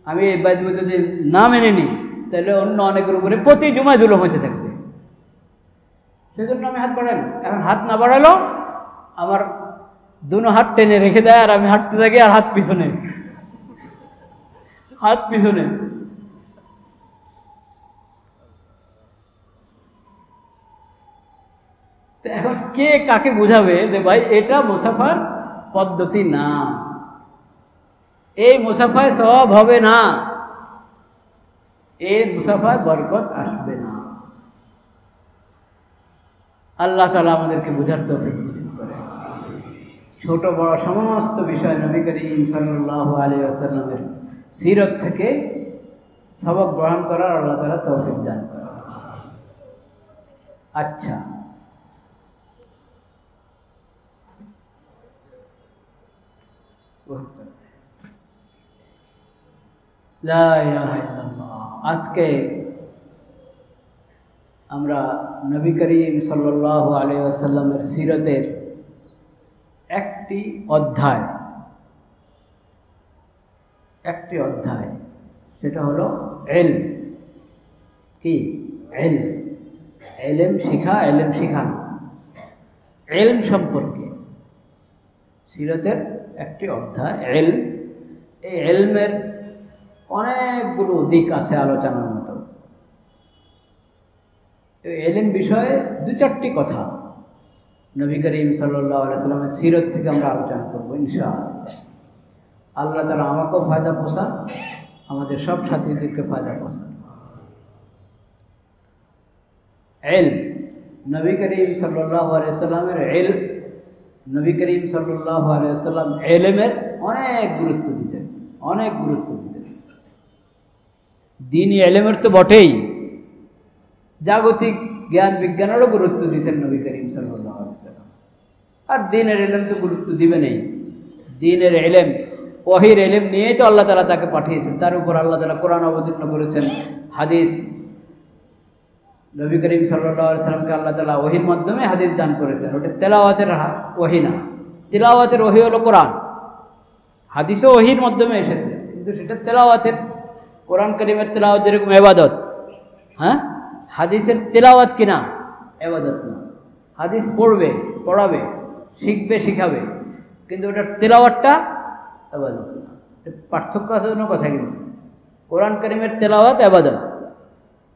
A: আমি এই বেয়াদবি যদি না মেনে নিই তাহলে অন্য অনেকের উপরে প্রতি জুমায় জুলুম হতে থাকবে, সেই জন্য আমি হাত বাড়াই না। এখন হাত না বাড়ালো আমার দুনো হাত টেনে রেখে দেয় আর আমি হাঁটতে থাকি আর হাত পিছনে, হাত পিছনে। তো এখন কে কাকে বুঝাবে যে ভাই এটা মুসাফার পদ্ধতি না, এই মুসাফায় সওয়াব হবে না, এই মুসাফায় বরকত আসবে না। আল্লাহ তাআলা আমাদেরকে বুঝার তৌফিক নসিব করে। ছোট বড় সমস্ত বিষয় নবী করিম সাল্লাল্লাহু আলাইহি ওয়াসাল্লামের সিরত থেকে সবক গ্রহণ করার আল্লাহ তাআলা তৌফিক দান করে। আচ্ছা, লা ইলাহা ইল্লাল্লাহ। আজকে আমরা নবী করিম সাল্লাল্লাহু আলাইহি ওয়াসাল্লামের সিরতের একটি অধ্যায় সেটা হলো ইলম। কি ইলম? ইলম শিখা, ইলম শিখানো, ইলম সম্পর্কে সিরতের একটি অধ্যায় ইলম। এই ইলমের অনেকগুলো দিক আছে আলোচনার মতো। এই ইলম বিষয়ে 2-4টি কথা নবী করিম সাল্লাল্লাহু আলাইহি ওয়াসাল্লামের সিরত থেকে আমরা আলোচনা করব ইনশাআল্লাহ। আল্লাহ তাআলা আমাকেও ফায়দা পৌঁছান, আমাদের সব সাথীদেরকে ফায়দা পৌঁছান। ইলম, নবী করিম সাল্লাল্লাহু আলাইহি ওয়াসাল্লামের ইলম, নবী করিম সাল্লাল্লাহু আলাইহি ওয়াসাল্লাম ইলমের অনেক গুরুত্ব দিতেন। দ্বীনি ইলমের তো বটেই, জাগতিক জ্ঞান বিজ্ঞানেরও গুরুত্ব দিতেন নবী করিম সাল্লাল্লাহু আলাইহি ওয়াসাল্লাম। আর দ্বীনের ইলম তো গুরুত্ব দিবে নেই। দ্বীনের ইলম, ওহীর ইলম নিয়েই তো আল্লাহ তাআলা তাকে পাঠিয়েছেন। তার উপর আল্লাহ তাআলা কোরআন অবতীর্ণ করেছেন, হাদিস, নবী করিম সাল্লাল্লাহু আলাইহি ওয়াসাল্লামকে আল্লাহ তাআলা ওহীর মাধ্যমে হাদিস দান করেছেন। ওটা তেলাওয়াতের ওহী না, তেলাওয়াতের ওহী হলো কোরআন। হাদিসও ওহীর মাধ্যমে এসেছে, কিন্তু সেটা তেলাওয়াতের। কোরআন কারীমের তেলাওয়াত যেরকম ইবাদত, হ্যাঁ, হাদিসের তেলাওয়াত কিনা ইবাদত না। হাদিস পড়বে, পড়াবে, শিখবে, শিখাবে, কিন্তু ওটার তেলাওয়াতটা ইবাদত না। পার্থক্য আছে কোনো কথা। কিন্তু কোরআন কারীমের তেলাওয়াত ইবাদত।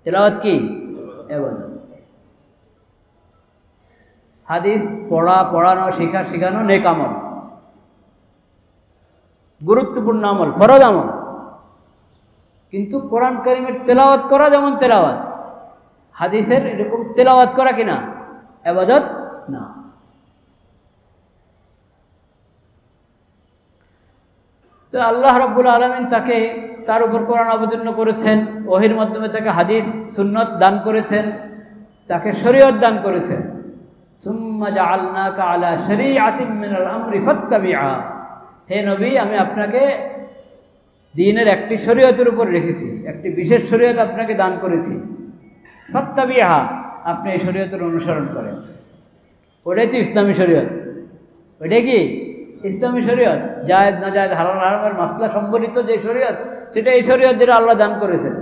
A: তেলাওয়াত কি? ইবাদত। হাদিস পড়া, পড়ানো, শেখা, শেখানো নেক আমল, গুরুত্বপূর্ণ আমল, ফরজ আমল। কিন্তু কোরআন কারীমের তেলাওয়াত করা যেমন তেলাওয়াত, হাদিসের এরকম তেলাওয়াত করা কিনা ইবাদত না। তো আল্লাহ রাব্বুল আলামিন তার উপর কোরআন অবতীর্ণ করেছেন, ওহীর মাধ্যমে তাকে হাদিস সুন্নত দান করেছেন, তাকে শরীয়ত দান করেছেন। সুম্মা জাআলনাকা আলা শরীআতিন মিনাল আমরি ফাত্তাবিআ। হে নবী, আমি আপনাকে দ্বীনের একটি শরীয়তের উপর রেখেছি, একটি বিশেষ শরীয়ত আপনাকে দান করেছি। ফাত্তাবিআ, আপনি এই শরীয়তের অনুসরণ করেন। ওটাই তো ইসলামী শরীয়ত। ওইটাই কি ইসলামী শরীয়ত? জায়েজ না জায়েজ, হালাল হারামের মাসলা সম্বলিত যে শরীয়ত, সেটা এই শরীয়ত যেটা আল্লাহ দান করেছেন।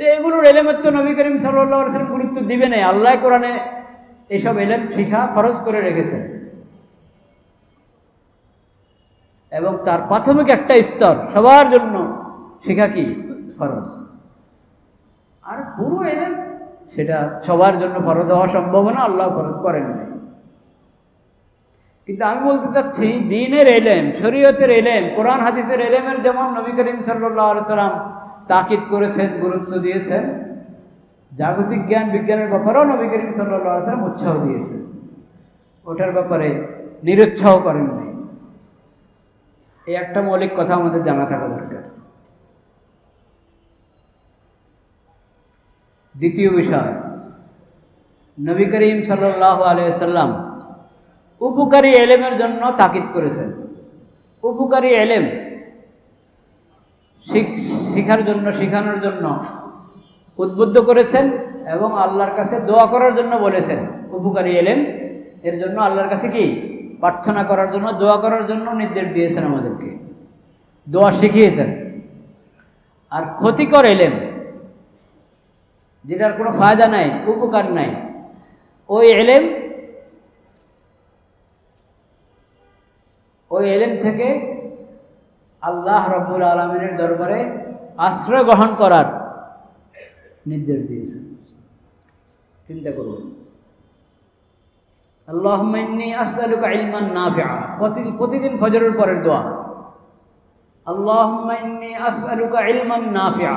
A: তো এগুলোর ইলমের তো নবী করিম সাল্লাল্লাহু আলাইহি ওয়াসাল্লাম গুরুত্ব দিবে না। আল্লাহ কোরআনে এইসব ইলম শিখা ফরজ করে রেখেছেন, এবং তার প্রাথমিক একটা স্তর সবার জন্য শেখা কি ফরজ। আর পুরো ইলম সেটা সবার জন্য ফরজ হওয়া সম্ভব না, আল্লাহ ফরজ করেন না। কিন্তু আমি বলতে চাচ্ছি, দ্বীনের ইলম, শরীয়তের ইলম, কোরআন হাদিসের ইলমের যেমন নবী করিম সাল্লাল্লাহু আলাইহি ওয়াসাল্লাম তাকিদ করেছেন, গুরুত্ব দিয়েছেন, জাগতিক জ্ঞান বিজ্ঞানের ব্যাপারেও নবী করিম সাল্লাল্লাহু আলাইহি ওয়াসাল্লাম উৎসাহ দিয়েছেন, ওটার ব্যাপারে নিরুৎসাহ করেন নাই। এই একটা মৌলিক কথা আমাদের জানা থাকা দরকার। দ্বিতীয় বিষয়, নবী করিম সাল্লাল্লাহু আলাইহি সাল্লাম উপকারী এলেমের জন্য তাকিদ করেছেন। উপকারী এলেম শিখার জন্য, শিখানোর জন্য উদ্বুদ্ধ করেছেন এবং আল্লাহর কাছে দোয়া করার জন্য বলেছেন। উপকারী এলেম এর জন্য আল্লাহর কাছে কি প্রার্থনা করার জন্য, দোয়া করার জন্য নির্দেশ দিয়েছেন, আমাদেরকে দোয়া শিখিয়েছেন। আর ক্ষতিকর এলেম, যেটার কোনো ফায়দা নাই, উপকার নাই, ওই এলেম থেকে আল্লাহ রাব্বুল আলামিনের দরবারে আশ্রয় গ্রহণ করার নির্দেশ দিয়েছেন। চিন্তা করুন, আল্লাহুম্মা ইন্নী আসআলুকা ইলমান নাফিআ, প্রতিদিন ফজরের পরের দোয়া। আল্লাহুম্মা ইন্নী আসআলুকা ইলমান নাফিআ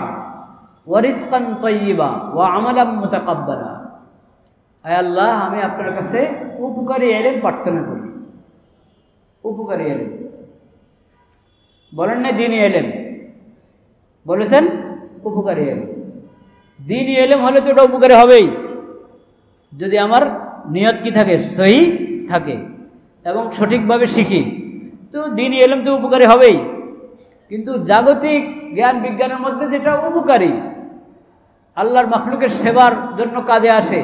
A: ওয়া রিজকান তাইয়্যিবা ওয়া আমালান মুতাকাব্বালা। আয় আল্লাহ, আমি আপনার কাছে উপকারী এলেম প্রার্থনা করি। উপকারী এলেম বলেন না, দ্বীনি এলেম বলেছেন, উপকারী এলেম। দ্বীনি এলেম হলে তো ওটা উপকারী হবেই, যদি আমার নিয়ত কি থাকে, সহি থাকে এবং সঠিকভাবে শিখি, তো দ্বীনি এলেম তো উপকারী হবেই। কিন্তু জাগতিক জ্ঞান বিজ্ঞানের মধ্যে যেটা উপকারী, আল্লাহর মাখলুকের সেবার জন্য কাজে আসে,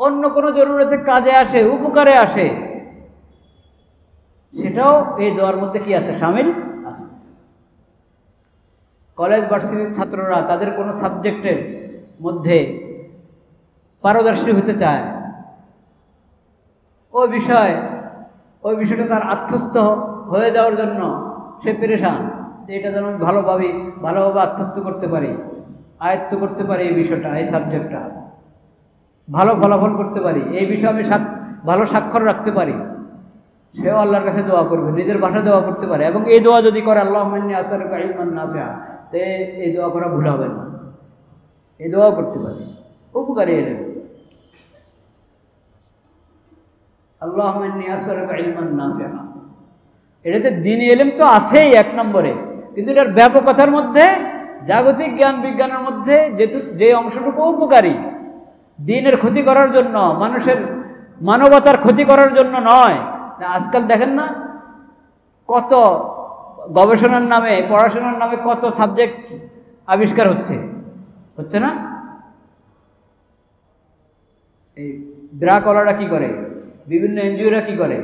A: অন্য কোনো জরুরতে কাজে আসে, উপকারে আসে, সেটাও এই দোয়ার মধ্যে কি আছে, শামিল আছে। কলেজ ভার্সিটির ছাত্ররা তাদের কোনো সাবজেক্টের মধ্যে পারদর্শী হতে চায়, ওই বিষয়টা তার আত্মস্থ হয়ে যাওয়ার জন্য সে পেরেশান, যে এটা যেন আমি ভালোভাবে আত্মস্থ করতে পারি, আয়ত্ত করতে পারি, এই বিষয়টা, এই সাবজেক্টটা ভালো ফলাফল করতে পারি, এই বিষয়ে আমি ভালো স্বাক্ষর রাখতে পারি, সেও আল্লাহর কাছে দোয়া করবে, নিজের ভাষায় দোয়া করতে পারে। এবং এই দোয়া যদি করে, আল্লাহুম্মা ইন্নী আসআলুকা ইলমান নাফিআ, তে এই দোয়া করা ভুল হবে না, এই দোয়াও করতে পারে। উপকারী এলেম, আল্লাহুম্মা ইন্নী আসআলুকা ইলমান নাফিআ, এটাতে দ্বীনি এলেম তো আছেই এক নম্বরে, কিন্তু এটার ব্যাপকতার মধ্যে, জাগতিক জ্ঞান বিজ্ঞানের মধ্যে যে অংশটুকু উপকারী, দ্বীনের ক্ষতি করার জন্য, মানবতার ক্ষতি করার জন্য নয়। আজকাল দেখেন না, কত গবেষণার নামে, পড়াশোনার নামে কত সাবজেক্ট আবিষ্কার হচ্ছে না? এই ব্রাকলাররা কি করে, বিভিন্ন এনজিওরা কি করে,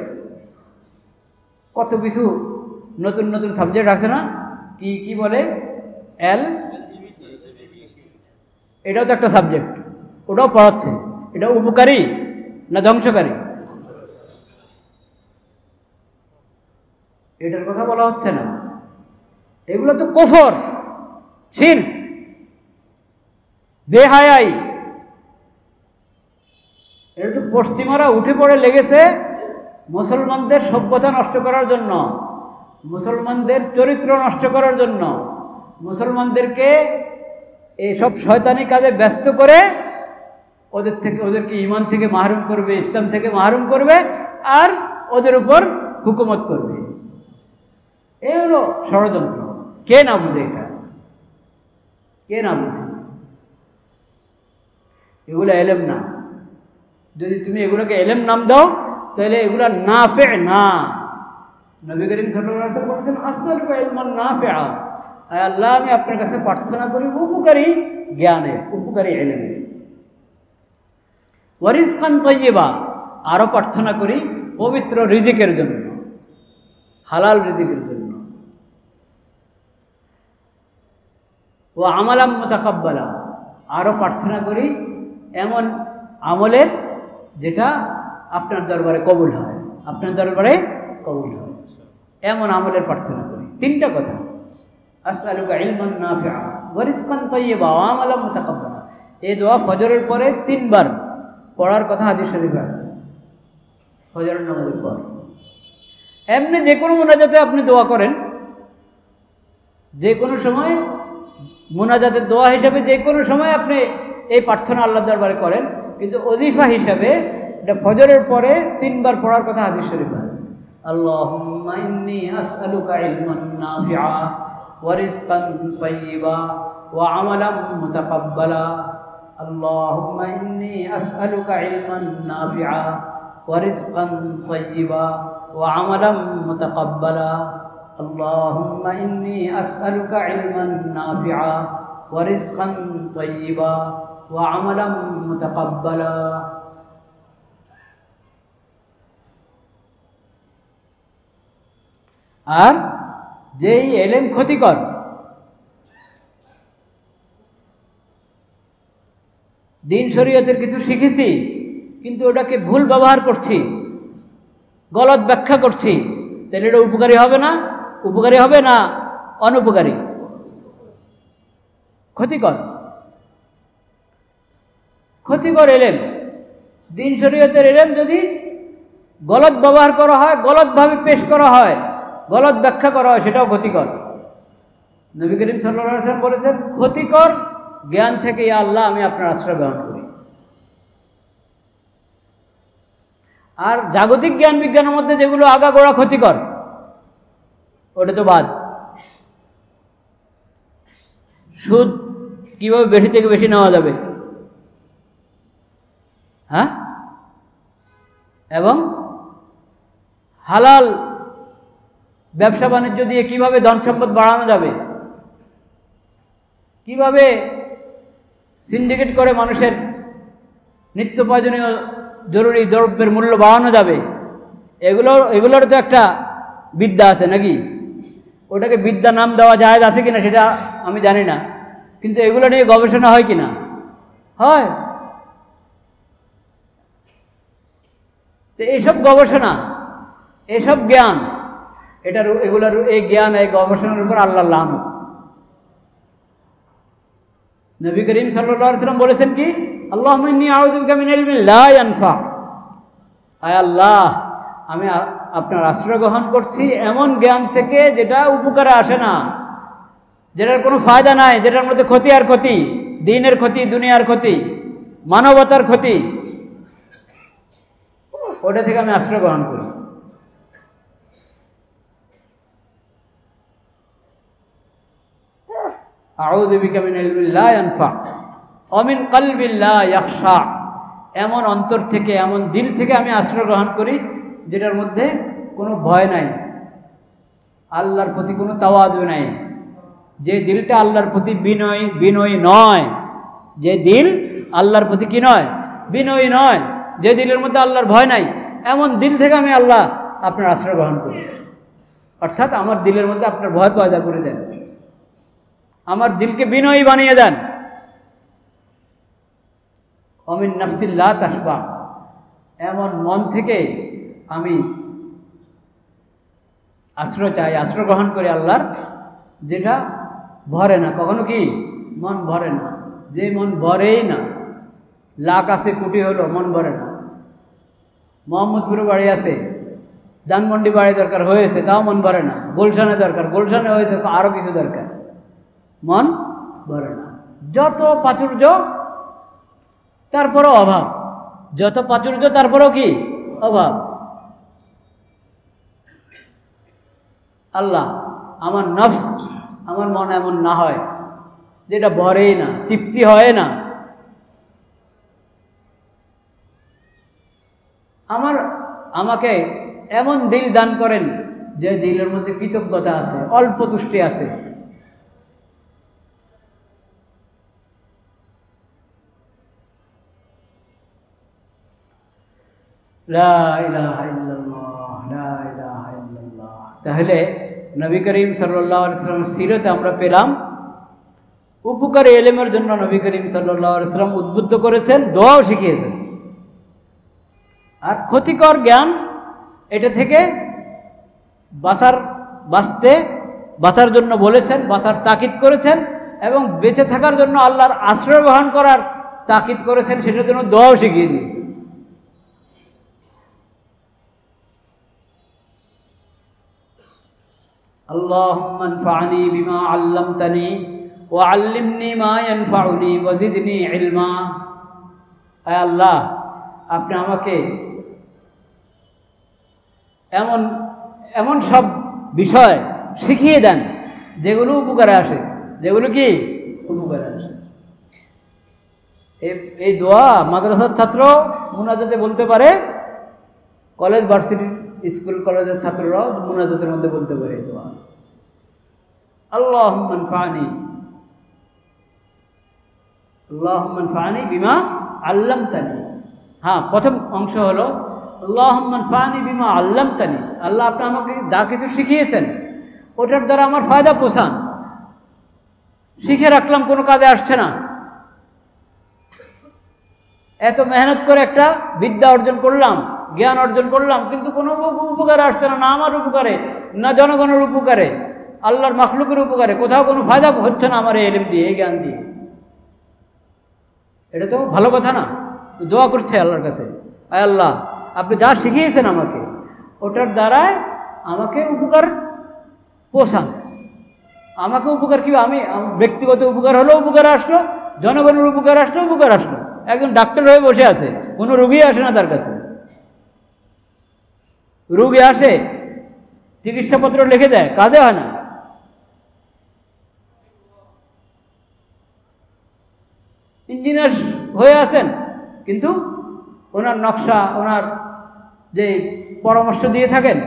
A: কত কিছু নতুন নতুন সাবজেক্ট আছে না? কি বলে, এটাও তো একটা সাবজেক্ট, ওটাও পড়াচ্ছে। এটা উপকারী না ধ্বংসকারী, এটার কথা বলা হচ্ছে না। এগুলো তো কুফর, শিরক, বেহায়াই। এটা তো পশ্চিমারা উঠে পড়ে লেগেছে মুসলমানদের সভ্যতা নষ্ট করার জন্য, মুসলমানদের চরিত্র নষ্ট করার জন্য, মুসলমানদেরকে এইসব শয়তানি কাজে ব্যস্ত করে ওদেরকে ঈমান থেকে মাহরুম করবে, ইসলাম থেকে মাহরুম করবে, আর ওদের উপর হুকুমত করবে। এই হলো ষড়যন্ত্র। কে না বুঝে এটা? কে না বুঝে? এগুলো এলেম না। যদি তুমি এগুলোকে এলেম নাম দাও, তাহলে এগুলো নাফে না। নবী করিম সাল্লাল্লাহু আলাইহি ওয়াসাল্লাম বলেছেন, আসআলুকা ইলমান নাফিআ, আয় আল্লাহ, আমি আপনার কাছে প্রার্থনা করি উপকারী জ্ঞানের, উপকারী এলেমের। ওয়া রিজকান তাইয়্যিবা, আরও প্রার্থনা করি পবিত্র রিজিকের জন্য, হালাল রিজিকের জন্য। ওয়া আমালান মুতাকাব্বালা, আরও প্রার্থনা করি এমন আমলের যেটা আপনার দরবারে কবুল হয়, আপনার দরবারে কবুল হয়, এমন আমলের প্রার্থনা করি। তিনটা কথা, আসআলুকা ইলমান নাফিআ ওয়া রিজকান তাইয়্যিবা ওয়া আমালান মুতাকাব্বালা। এই দোয়া ফজরের পরে 3 বার পড়ার কথা হাদিস শরীফে আছে, ফজরের নামাজের পর। এমনি যে কোনো মুনাজাতে আপনি দোয়া করেন, যে কোনো সময় মুনাজাতের দোয়া হিসাবে যে কোনো সময় আপনি এই প্রার্থনা আল্লাহর দরবারে করেন, কিন্তু ওজিফা হিসাবে এটা ফজরের পরে 3 বার পড়ার কথা হাদিস শরীফে আছে। আল্লাহুম্মা ইন্নী আসআলুকা ইলমান নাফিআ ওয়া রিজকান তাইয়্যিবা ওয়া আমালান মুতাকাব্বালা اللهم إني أسألك علما نافعا ورزقا طيبا وعملا متقبلا اللهم إني أسألك علما نافعا ورزقا طيبا وعملا متقبلا আর যেই ইলম ক্ষতিকর, দিন শরীয়তের কিছু শিখেছি কিন্তু ওটাকে ভুল ব্যবহার করছি, গলত ব্যাখ্যা করছি, তাহলে এটা উপকারী হবে না? উপকারী হবে না অনুপকারী? ক্ষতিকর, ক্ষতিকর ইলম। দিন শরীয়তের ইলম যদি গলত ব্যবহার করা হয়, গলতভাবে পেশ করা হয়, গলত ব্যাখ্যা করা হয়, সেটাও ক্ষতিকর। নবী করিম সাল্লাল্লাহু আলাইহি ওয়াসাল্লাম বলেছেন, ক্ষতিকর জ্ঞান থেকে ইয়া আল্লাহ আমি আপনার আশ্রয় গ্রহণ করি। আর জাগতিক জ্ঞান বিজ্ঞানের মধ্যে যেগুলো আগাগোড়া ক্ষতিকর, ওটা তো বাদ। সুদ কিভাবে বেশি থেকে বেশি নেওয়া যাবে, হ্যাঁ, এবং হালাল ব্যবসা বাণিজ্য দিয়ে কিভাবে ধন সম্পদ বাড়ানো যাবে, কিভাবে সিন্ডিকেট করে মানুষের নিত্য প্রয়োজনীয় জরুরি দ্রব্যের মূল্য বাড়ানো যাবে, এগুলোর তো একটা বিদ্যা আছে নাকি? ওটাকে বিদ্যা নাম দেওয়া জায়েজ আছে কিনা সেটা আমি জানি না, কিন্তু এগুলো নিয়ে গবেষণা হয় কিনা? হয়। তো এইসব গবেষণা, এসব জ্ঞান, এগুলোর এই জ্ঞান, এই গবেষণার উপর আল্লাহর লানত। নবী করিম সাল্লাল্লাহু আলাইহি ওয়াসাল্লাম বলেছেন কি, আল্লাহুম্মা ইন্নী আউযু বিকা মিন ইলমিন লা ইয়ানফা, আয় আল্লাহ আমি আপনার আশ্রয় গ্রহণ করছি এমন জ্ঞান থেকে যেটা উপকারে আসে না, যেটার কোনো ফায়দা নাই, যেটার মধ্যে ক্ষতি আর ক্ষতি, দ্বীনের ক্ষতি, দুনিয়ার ক্ষতি, মানবতার ক্ষতি, ওটা থেকে আমি আশ্রয় গ্রহণ করি। আউযু বিকা মিন ইলমিন লা ইয়ানফা ওয়া মিন কলবিন লা ইয়াখশা, এমন অন্তর থেকে, এমন দিল থেকে আমি আশ্রয় গ্রহণ করি যেটার মধ্যে কোনো ভয় নাই, আল্লাহর প্রতি কোনো তাওয়াজু নাই, যে দিলটা আল্লাহর প্রতি বিনয়ী নয়, যে দিল আল্লাহর প্রতি কি নয়, বিনয়ী নয়, যে দিলের মধ্যে আল্লাহর ভয় নাই, এমন দিল থেকে আমি আল্লাহ আপনার আশ্রয় গ্রহণ করি। অর্থাৎ আমার দিলের মধ্যে আপনার ভয় পয়দা করে দেন, আমার দিলকে বিনয়ী বানিয়ে দেন। অমিন নাফসিল লা তাশবা, এমন মন থেকে আমি আশ্রয় চাই, আশ্রয় গ্রহণ করি আল্লাহর, যেটা ভরে না, কখনো কি মন ভরে না, যে মন ভরেই না, লাখ আছে কোটি হলো মন ভরে না। মোহাম্মদপুরে বাড়ি আছে, ধানমন্ডি বাড়ি দরকার হয়েছে, তাও মন ভরে না। গুলশানে দরকার, গুলশানে হয়েছে, আরও কিছু দরকার, মন ভরে না। যত প্রাচুর্য তারপরও অভাব, যত প্রাচুর্য তারপরেও কি অভাব। আল্লাহ আমার নফস, আমার মন এমন না হয় যেটা ভরেই না, তৃপ্তি হয় না। আমাকে এমন দিল দান করেন যে দিলের মধ্যে কৃতজ্ঞতা আছে, অল্প তুষ্টি আছে। লা ইলাহা ইল্লাল্লাহ, লা ইলাহা ইল্লাল্লাহ। তাহলে নবী করিম সাল্লাল্লাহু আলাইহি ওয়াসাল্লামের সিরতে আমরা পেলাম উপকারী ইলমের জন্য নবী করিম সাল্লাল্লাহু আলাইহি ওয়াসাল্লাম উদ্বুদ্ধ করেছেন, দোয়াও শিখিয়েছেন। আর ক্ষতিকর জ্ঞান, এটা থেকে বাঁচার জন্য বলেছেন, বাঁচার তাকিদ করেছেন, এবং বেঁচে থাকার জন্য আল্লাহর আশ্রয় গ্রহণ করার তাকিদ করেছেন, সেটার জন্য দোয়াও শিখিয়ে দিয়েছেন। আল্লাহুম্মা আনফা'নি বিমা আল্লামতানি ওয়া আল্লিমনি মা ইয়ানফাউনি ওয়া জিদনি ইলমা। আয় আল্লাহ, আপনি আমাকে এমন সব বিষয় শিখিয়ে দেন যেগুলো উপকারে আসে, যেগুলো কি উপকারে আসে। এই দোয়া মাদ্রাসার ছাত্র মুনাজাতে বলতে পারে, কলেজ ভার্সিটি স্কুল কলেজের ছাত্ররাও মুনাজাতের মধ্যে বলতে পারে এই দোয়া, আল্লাহুম্মা আনফা'নি বিমা আল্লামতানি। হ্যাঁ, প্রথম অংশ হলো আল্লাহুম্মা আনফা'নি বিমা আল্লামতানি, আল্লাহ আপনি আমাকে যা কিছু শিখিয়েছেন ওটার দ্বারা আমার ফায়দা পৌঁছান। শিখে রাখলাম, কোনো কাজে আসছে না, এত মেহনত করে একটা বিদ্যা অর্জন করলাম, জ্ঞান অর্জন করলাম, কিন্তু কোনো উপকারে আসছে না, না আমার উপকারে, না জনগণের উপকারে, আল্লাহর মাখলুকের উপকারে, কোথাও কোনো ফায়দা হচ্ছে না আমার এই ইলম দিয়ে, এই জ্ঞান দিয়ে। এটা তো ভালো কথা না। দোয়া করছে আল্লাহর কাছে, আয় আল্লাহ আপনি যা শিখিয়েছেন আমাকে ওটার দ্বারায় আমাকে উপকার পৌঁছান। আমাকে উপকার কি, আমি ব্যক্তিগত উপকার হলেও উপকার আসলো, জনগণের উপকার আসলো, উপকার আসলো। একজন ডাক্তার হয়ে বসে আছে, কোনো রোগী আসে না তার কাছে, রোগী আসে চিকিৎসাপত্র লিখে দেয়, কাজে হয় না। ইঞ্জিনিয়ার হয়ে আছেন, কিন্তু ওনার নকশা, ওনার যে পরামর্শ দিয়ে থাকেন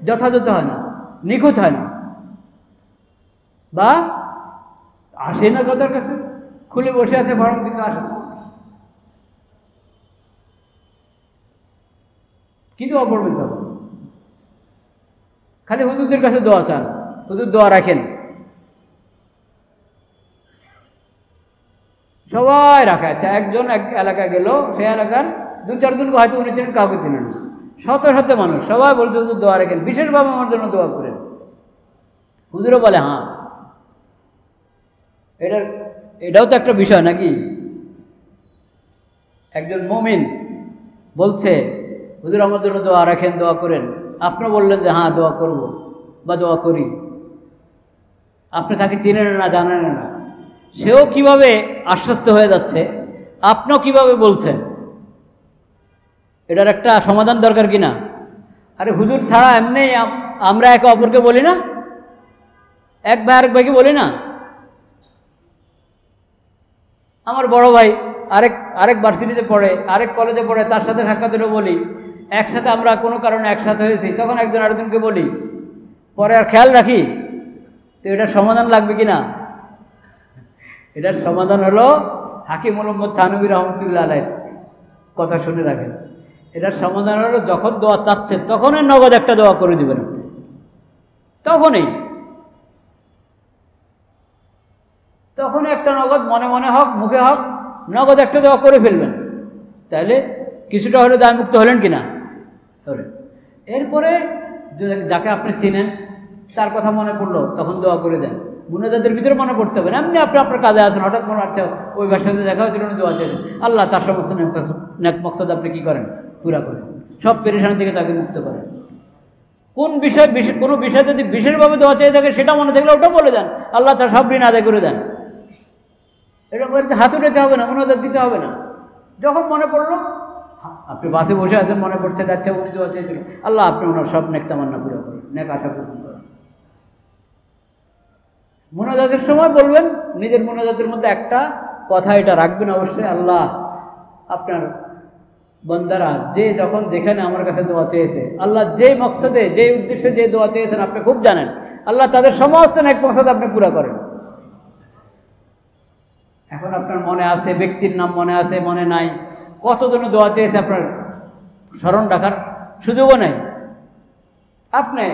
A: যথাযথ হয় না, নিখুঁত হয় না, বা আসে না কথার কাছে, খুলে বসে আছে ফর্ম, কিন্তু আসে না। কি দোয়া পড়বেন তখন? খালি হুজুরদের কাছে দোয়া চান, হুজুর দোয়া রাখেন, সবাই রাখা আছে। একজন এক এলাকা গেল, সেই এলাকার দু চারজনকে হয়তো উনি চেনেন, কাউকে চেনেন না, শত শত মানুষ সবাই বলছে হুজুর দোয়া রাখেন, বিশেষভাবে আমার জন্য দোয়া করেন। হুজুরও বলে হ্যাঁ, এটাও তো একটা বিষয় নাকি। একজন মুমিন বলছে হুজুর আমার জন্য দোয়া রাখেন, দোয়া করেন, আপনি বললেন যে হ্যাঁ দোয়া করব বা দোয়া করি, আপনি তাকে চিনেন না, জানেন না, সেও কিভাবে আশ্বস্ত হয়ে যাচ্ছে, আপনিও কিভাবে বলছেন, এটার একটা সমাধান দরকার কিনা। আরে হুজুর ছাড়া এমনি আমরা একে অপরকে বলি না, এক ভাই আরেক ভাইকে বলি না। আমার বড় ভাই আরেক ভার্সিটিতে পড়ে, আরেক কলেজে পড়ে, তার সাথে সাক্ষাৎ বলি, একসাথে আমরা কোনো কারণে একসাথে হয়েছি, তখন একজন আরেকজনকে বলি, পরে আর খেয়াল রাখি। তো এটার সমাধান লাগবে কি না? এটার সমাধান হলো হাকিম মোহাম্মদ থানভী রহমতুল্লাহ আলাইহির কথা শুনে রাখেন। এটার সমাধান হলো যখন দোয়া চাচ্ছেন তখনই নগদ একটা দোয়া করে দিবেন আপনি, তখনই একটা নগদ, মনে মনে হোক মুখে হোক, নগদ একটা দোয়া করে ফেলবেন। তাহলে কিছুটা হলে দায়মুক্ত হলেন কিনা হলেন। এরপরে যাকে আপনি চিনেন তার কথা মনে পড়লো, তখন দোয়া করে দেন। মুনাজাতের ভিতরে মনে পড়তে হবে না, এমনি আপনি আপনার কাজে আছেন, হঠাৎ মনে হচ্ছে ওই ভাষার সাথে দেখা হয়েছিল, দোয়া চাইছেন, আল্লাহ তার সমস্ত নেক মকসদ আপনি কী করেন, পুরা করেন, সব পেরেশানি থেকে তাকে মুক্ত করেন। কোন বিষয়, কোনো বিষয় যদি বিশেষভাবে দোয়া চেয়ে থাকে সেটা মনে থাকলে ওটা বলে দেন, আল্লাহ তার সব ঋণ আদায় করে দেন। এটা হাত উঠাতে হবে না, মুনাজাত দিতে হবে না। যখন মনে পড়লো, আপনি বাসে বসে আছেন, মনে পড়ছে যাচ্ছে উনি দোয়া চেয়েছিল, আল্লাহ আপনি ওনার সব নেক তামান্না পুরো করেন, নেক আশা পূরণ করেন। মুনাজাতের সময় বলবেন, নিজের মুনাজাতের মধ্যে একটা কথা এটা রাখবেন অবশ্যই, আল্লাহ আপনার বন্দারা যে যখন যেখানে আমার কাছে দোয়া চেয়েছে, আল্লাহ যে মকসদে, যে উদ্দেশ্যে যে দোয়া চেয়েছেন আপনি খুব জানেন, আল্লাহ তাদের সমস্ত নেক মকসদ আপনি পুরা করেন। এখন আপনার মনে আছে, ব্যক্তির নাম মনে আছে, মনে নাই, কতজনে দোয়া চেয়েছে আপনার স্মরণ রাখার সুযোগও নেই। আপনি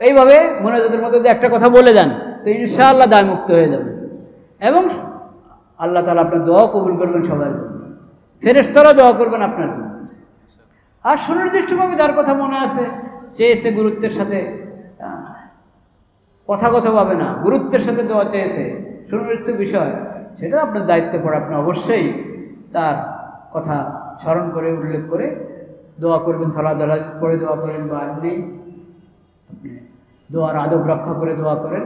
A: এইভাবে মুনাজাতের মধ্যে যদি একটা কথা বলে দেন তো ইনশাআল্লাহ দায়মুক্ত হয়ে যাবে, এবং আল্লাহ তাআলা আপনার দোয়া কবুল করবেন, সবার জন্য ফেরেশতারা দোয়া করবেন আপনার জন্য। আর সুনির্দিষ্টভাবে যার কথা মনে আছে, চেয়েছে গুরুত্বের সাথে, কথাগতভাবে না, গুরুত্বের সাথে দোয়া চেয়েছে, সুনির্দিষ্ট বিষয়, সেটা আপনার দায়িত্বে পড়ে, আপনি অবশ্যই তার কথা স্মরণ করে উল্লেখ করে দোয়া করবেন। সালাত পড়ে দোয়া করেন, বা এমনি আপনি দোয়ার আদব রক্ষা করে দোয়া করেন।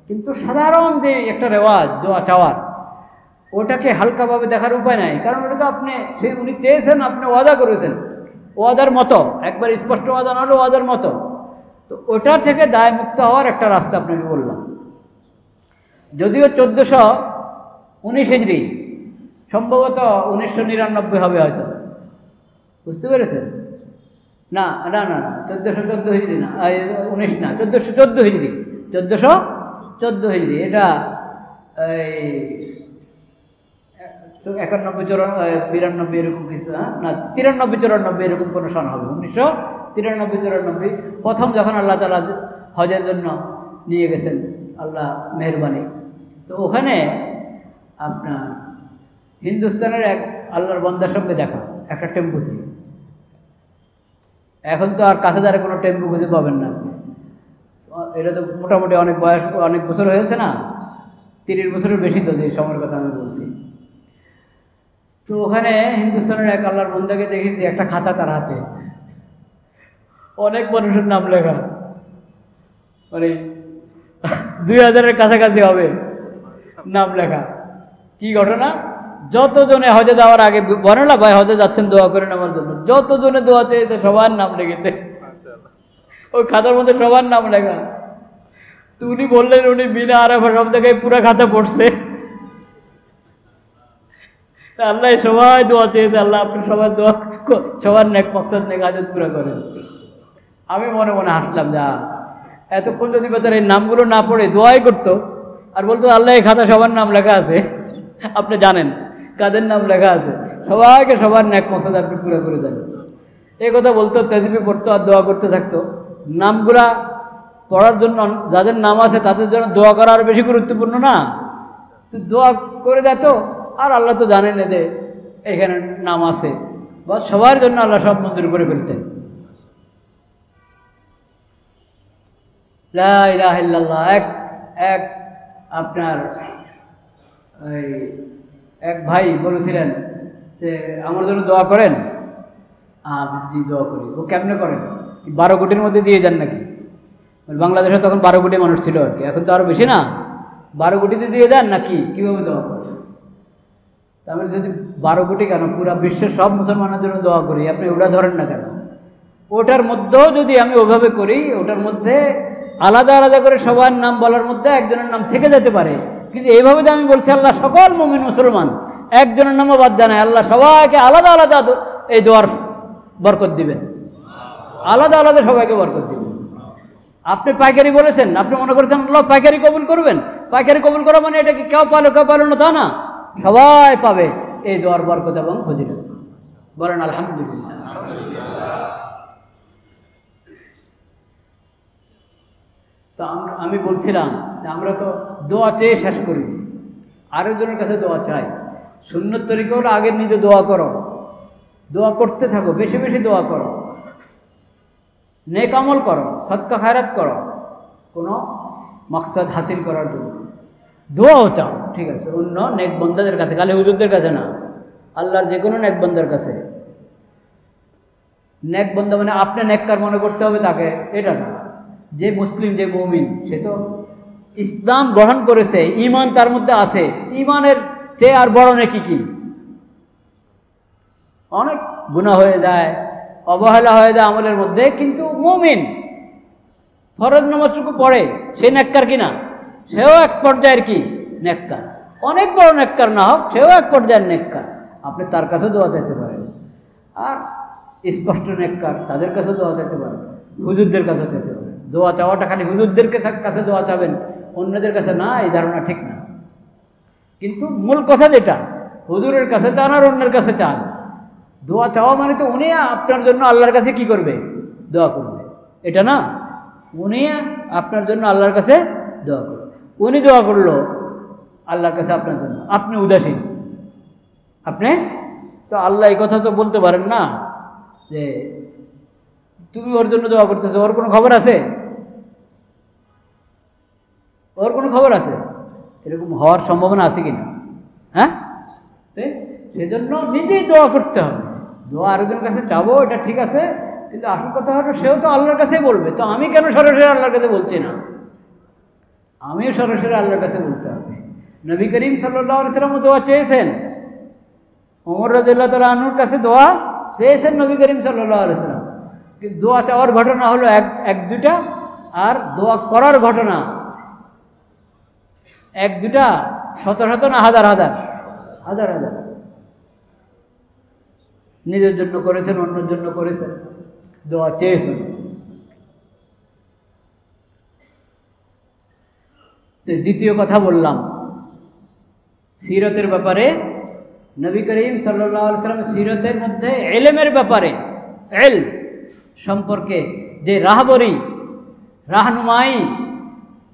A: কিন্তু সাধারণ যে একটা রেওয়াজ দোয়া চাওয়ার, ওটাকে হালকাভাবে দেখার উপায় নাই, কারণ ওটা তো আপনি সেই উনি চেয়েছেন, আপনি ওয়াদা করেছেন, ওয়াদার মতো, একবার স্পষ্ট ওয়াদা না হলে ওয়াদার মতো। তো ওটার থেকে দায়মুক্ত হওয়ার একটা রাস্তা আপনাকে বললাম। যদিও 1419 হিজরি সম্ভবত 1999 হবে হয়তো, বুঝতে পেরেছেন? না না না না 1414 হিজরি না, 19 না, 1414 হিজরি, 1414 হিজরি। এটা এই 91 92 এরকম কিছু, হ্যাঁ না 93 94 এরকম কোনো সন হবে, 1993 94 প্রথম যখন আল্লাহ তাআলা হজের জন্য নিয়ে গেছেন, আল্লাহ মেহরবানি। তো ওখানে আপনার হিন্দুস্তানের এক আল্লাহর বান্দার সঙ্গে দেখা একটা টেম্পুতে। এখন তো আর কাছে দাঁড়ে কোনো টেম্পু খুঁজে পাবেন না আপনি। এটা তো মোটামুটি অনেক বয়স, অনেক বছর হয়েছে না, 30 বছরের বেশি তো, যে সময়ের কথা আমি বলছি। তো ওখানে হিন্দুস্তানের এক আল্লাহর বান্দাকে দেখেছি, একটা খাতা তার হাতে, অনেক মানুষের নাম লেখা, মানে 2000-এর কাছাকাছি হবে নাম লেখা। কি ঘটনা, যতজনে হজে যাওয়ার আগে বলে না ভাই হজে যাচ্ছেন দোয়া করেন আমার জন্য, যতজনে দোয়া চেয়েছে সবার নাম লেগেছে ওই খাতার মধ্যে, সবার নাম লেখা। তো উনি বললেন উনি বিনা আরাফা সব জায়গায় পুরা খাতা পড়ছে। আল্লাহ সবাই দোয়া চেয়েছে, আল্লাহ আপনি সবার দোয়া, সবার নেক মকসদ নেক হাজত পুরা করেন। আমি মনে মনে হাসলাম, যা এতক্ষণ যদি বেচারা এই নামগুলো না পড়ে দোয়াই করতো আর বলতো আল্লাহ এই খাতা সবার নাম লেখা আছে, আপনি জানেন কাদের নাম লেখা আছে, সবাইকে সবার নেক মকসদ আপনি পুরো করে দেন, এই কথা বলতো, তাসবিহ পড়তো আর দোয়া করতে থাকতো। নামগুলা পড়ার জন্য, যাদের নাম আছে তাদের জন্য দোয়া করা আরও বেশি গুরুত্বপূর্ণ না? তো দোয়া করে দিত, আর আল্লাহ তো জানেন যে এখানে নাম আছে, বা সবার জন্য আল্লাহ সব মঞ্জুর করে ফেলতেন। লা ইলাহা ইল্লাল্লাহ। এক আপনার এক ভাই বলেছিলেন যে আমার জন্য দোয়া করেন। জি দোয়া করি। ও কেমনে করেন? 12 কোটির মধ্যে দিয়ে যান নাকি? বাংলাদেশে তখন 12 কোটি মানুষ ছিল আর কি, এখন তো আরও বেশি না, 12 কোটিতে দিয়ে দেন নাকি কীভাবে দোয়া করেন? তারপরে যদি 12 কোটি কেন, পুরো বিশ্বের সব মুসলমানের জন্য দোয়া করি, আপনি ওটা ধরেন না কেন? ওটার মধ্যেও যদি আমি ওভাবে করি, ওটার মধ্যে আলাদা আলাদা করে সবার নাম বলার মধ্যে একজনের নাম থেকে যেতে পারে, কিন্তু এইভাবে যে আমি বলছি আল্লাহ সকল মুমিন মুসলমান, একজনের নামও বাদ দেয় না, আল্লাহ সবাইকে আলাদা আলাদা এই দোয়ার বরকত দিবেন, আলাদা আলাদা সবাইকে বরকত দিবেন। আপনি পাইকারি বলেছেন, আপনি মনে করেছেন আল্লাহ পাইকারি কবুল করবেন, পাইকারি কবুল করা মানে এটা কি কেউ পালো না তা না, সবাই পাবে এই দোয়ার বরকত এবং ফজিলত। বলেন আলহামদুলিল্লাহ। তো আমি বলছিলাম যে আমরা তো দোয়া চেয়ে শেষ করি, আরেকজনের কাছে দোয়া চাই। সুন্নত তরিকা হলো আগে নিজে দোয়া করো, দোয়া করতে থাকো, বেশি বেশি দোয়া করো, নেক আমল করো, সদকা খায়রাত করো, কোনো মকসদ হাসিল করার জন্য দোয়াও চাও, ঠিক আছে, অন্য নেক বন্দাদের কাছে, খালি হুজুরদের কাছে না, আল্লাহর যে কোনো নেক বন্দার কাছে। নেক বন্দা মানে আপনি নেককার মনে করতে হবে তাকে, এটা না। যে মুসলিম, যে মুমিন, সে তো ইসলাম গ্রহণ করেছে, ঈমান তার মধ্যে আছে, ঈমানের চেয়ে আর বড় নেকি কি? অনেক গুনাহ হয়ে যায়, অবহেলা হয়ে যায় আমলের মধ্যে, কিন্তু মুমিন ফরজ নামাজটুকু পড়ে, সে নেককার কিনা? সেও এক পর্যায়ের কি নেককার, অনেক বড় নেককার না হোক, সেও এক পর্যায়ের নেককার। আপনি তার কাছে দোয়া চাইতে পারেন, আর স্পষ্ট নেককার তাদের কাছে দোয়া চাইতে পারেন, হুজুরদের কাছে চাইতে পারেন। দোয়া চাওয়াটা খালি হুজুরদের কাছে দোয়া চাবেন, অন্যদের কাছে না, এই ধারণা ঠিক না। কিন্তু মূল কথা যেটা, হুজুরের কাছে চান আর অন্যের কাছে চান, দোয়া চাওয়া মানে তো উনি আপনার জন্য আল্লাহর কাছে কি করবে? দোয়া করবে, এটা না। উনি আপনার জন্য আল্লাহর কাছে দোয়া করবে, উনি দোয়া করলো আল্লাহর কাছে আপনার জন্য, আপনি উদাসীন, আপনি তো আল্লাহ এই কথা তো বলতে পারেন না যে তুমি ওর জন্য দোয়া করতেছো, ওর কোনো খবর আছে? ওর কোনো খবর আছে? এরকম হওয়ার সম্ভাবনা আছে কিনা? হ্যাঁ, সেজন্য নিজেই দোয়া করতে হবে। দোয়া আরেকজনের কাছে চাবো, এটা ঠিক আছে, কিন্তু আসল কথা হলো সেও তো আল্লাহর কাছেই বলবে, তো আমি কেন সরাসরি আল্লাহর কাছে বলছি না? আমিও সরাসরি আল্লাহর কাছে বলতে হবে। নবী করিম সাল্লাল্লাহু আলাইহি ওয়াসাল্লাম দোয়া চেয়েছেন, ওমর রাদিয়াল্লাহু তাআলা আনহুর কাছে দোয়া চেয়েছেন নবী করিম সাল্লাল্লাহু আলাইহি ওয়াসাল্লাম। কিন্তু দোয়া চাওয়ার ঘটনা হলো এক দুইটা, আর দোয়া করার ঘটনা এক দুইটা, শত শত না হাজার হাজার, হাজার হাজার। নিজের জন্য করেছেন, অন্যের জন্য করেছেন, দোয়া চেয়েছেন। তো দ্বিতীয় কথা বললাম সিরতের ব্যাপারে। নবী করিম সাল্লাল্লাহু আলাইহি ওয়াসাল্লাম সিরতের মধ্যে ইলমের ব্যাপারে, ইলম সম্পর্কে যে রাহবরি, রাহনুমাই,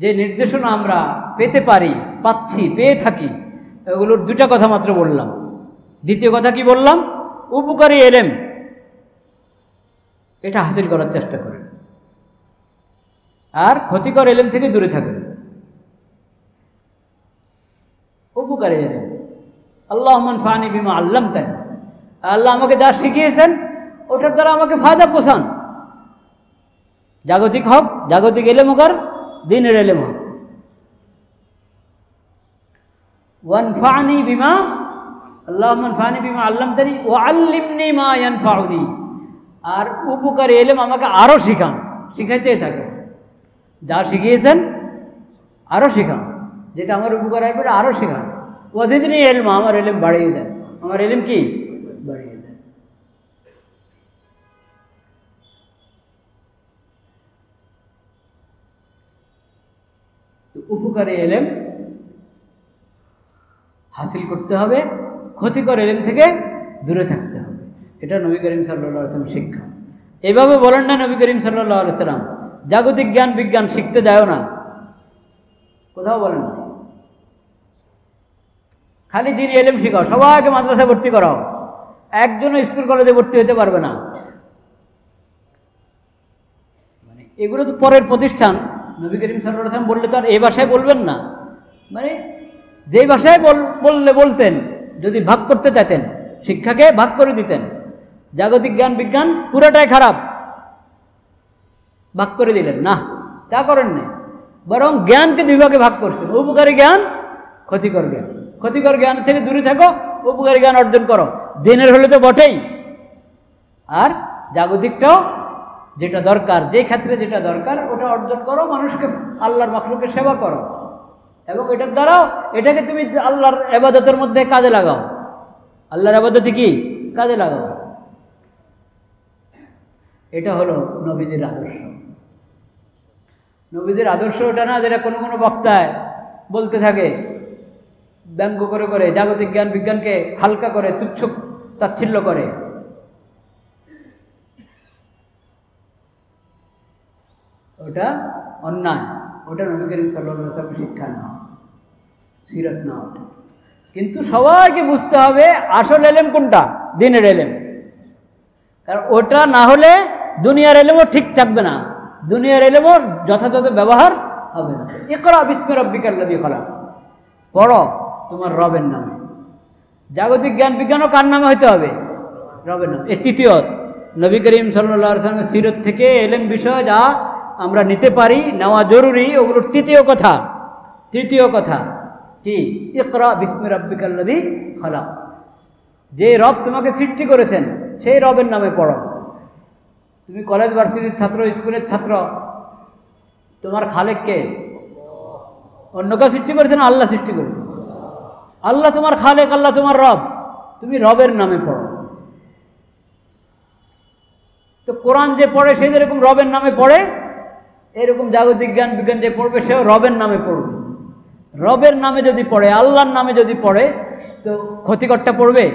A: যে নির্দেশনা আমরা পেতে পারি, পাচ্ছি, পেয়ে থাকি, এগুলোর দুটা কথা মাত্র বললাম। দ্বিতীয় কথা কি বললাম? উপকারী ইলম, এটা হাসিল করার চেষ্টা করেন, আর ক্ষতিকর ইলম থেকে দূরে থাকেন। উপকারী ইলম, আল্লাহুম্মা আনফানি বিমা আল্লামতানি, আল্লাহ আমাকে যা শিখিয়েছেন ওটার দ্বারা আমাকে ফায়দা পৌঁছান। জাগতিক হোক, জাগতিক ইলম হোক, আর দ্বীনের ইলম হোক। ওয়ানফানি বিমা, আল্লাহুম্মা আনফানি বিমা আল্লামতানি ওয়া আল্লিমনি মা ইয়ানফাউনি, আর উপকারী ইলম আমাকে আরও শিখান, শিখাইতেই থাকেন। যা শিখিয়েছেন আরও শিখান, যেটা আমার উপকার আসবে আরও শেখান। ওয়াজিদনি ইলমা, আমার ইলম বাড়িয়ে দেন, আমার ইলম কি বাড়িয়ে দেন। তো উপকারী ইলম হাসিল করতে হবে, ক্ষতিকর ইলম থেকে দূরে থাকতে হবে। এটা নবী করিম সাল্লাল্লাহু আলাইহি ওয়াসাল্লাম শিক্ষা। এভাবে বলেন না নবী করিম সাল্লাল্লাহু আলাইহি ওয়াসাল্লাম, জাগতিক জ্ঞান বিজ্ঞান শিখতে যাও না, কোথাও বলেন না। খালি দিন ইলম শিখাও, সবাইকে মাদ্রাসায় ভর্তি করাও, একজনও স্কুল কলেজে ভর্তি হতে পারবে না। মানে এগুলো তো পরের প্রতিষ্ঠান। নবী করিম সাল্লাল্লাহু আলাইহি ওয়াসাল্লাম বললে তো আর এই ভাষায় বলবেন না, মানে যেই ভাষায় বললে বলতেন। যদি ভাগ করতে চাইতেন, শিক্ষাকে ভাগ করে দিতেন, জাগতিক জ্ঞান বিজ্ঞান পুরোটাই খারাপ, ভাগ করে দিলেন না, তা করেন না। বরং জ্ঞানকে দুই ভাগে ভাগ করছেন, উপকারী জ্ঞান, ক্ষতিকর জ্ঞান। ক্ষতিকর জ্ঞান থেকে দূরে থাকো, উপকারী জ্ঞান অর্জন করো। দিনের হলে তো বটেই, আর জাগতিকটাও যেটা দরকার, যে ক্ষেত্রে যেটা দরকার ওটা অর্জন করো, মানুষকে, আল্লাহর মাখলুকের সেবা করো, এবং এটার দ্বারাও এটাকে তুমি আল্লাহর ইবাদতের মধ্যে কাজে লাগাও। আল্লাহর ইবাদতে কি কাজে লাগাও। এটা হলো নবীদের আদর্শ। নবীদের আদর্শ ওটা না যেটা কোনো কোনো বক্তায় বলতে থাকে, ব্যঙ্গ করে করে, জাগতিক জ্ঞান বিজ্ঞানকে হালকা করে, তুচ্ছ তাচ্ছিল্য করে। ওটা অন্যায়, ওটা নবী করিম সাল্লাল্লাহু আলাইহি ওয়াসাল্লামের শিক্ষা না, সিরাত না ওটা। কিন্তু সবাইকে বুঝতে হবে আসল এলেম কোনটা, দ্বীনের এলেম। কারণ ওটা না হলে দুনিয়ার এলেমও ঠিক থাকবে না, দুনিয়ার এলেমও যথাযথ ব্যবহার হবে না। ইকরা বিসমি রাব্বিকাল্লাযী খালাক, পড়ো তোমার রবের নামে। জাগতিক জ্ঞান বিজ্ঞানও কার নামে হইতে হবে? রবের নামে। এ তৃতীয়, নবী করিম সাল্লাল্লাহু আলাইহি ওয়াসাল্লামের সিরত থেকে এলেম বিষয় যা আমরা নিতে পারি, নেওয়া জরুরি, ওগুলোর তৃতীয় কথা। তৃতীয় কথা কি? ইকরা বিসমি রাব্বিকাল্লাযী খালাক। যে রব তোমাকে সৃষ্টি করেছেন সেই রবের নামে পড়ো। তুমি কলেজ ভার্সিটির ছাত্র, স্কুলের ছাত্র, তোমার খালেককে অন্য কেউ সৃষ্টি করেছেন? আল্লাহ সৃষ্টি করেছেন। আল্লাহ তোমার খালেক, আল্লাহ তোমার রব, তুমি রবের নামে পড়ো। তো কোরআন যে পড়ে সে যেরকম রবের নামে পড়ে, এরকম জাগতিক জ্ঞান বিজ্ঞান যে পড়বে সেও রবের নামে পড়বে। রবের নামে যদি পড়ে, আল্লাহর নামে যদি পড়ে, তো ক্ষতিকরটা পড়বে?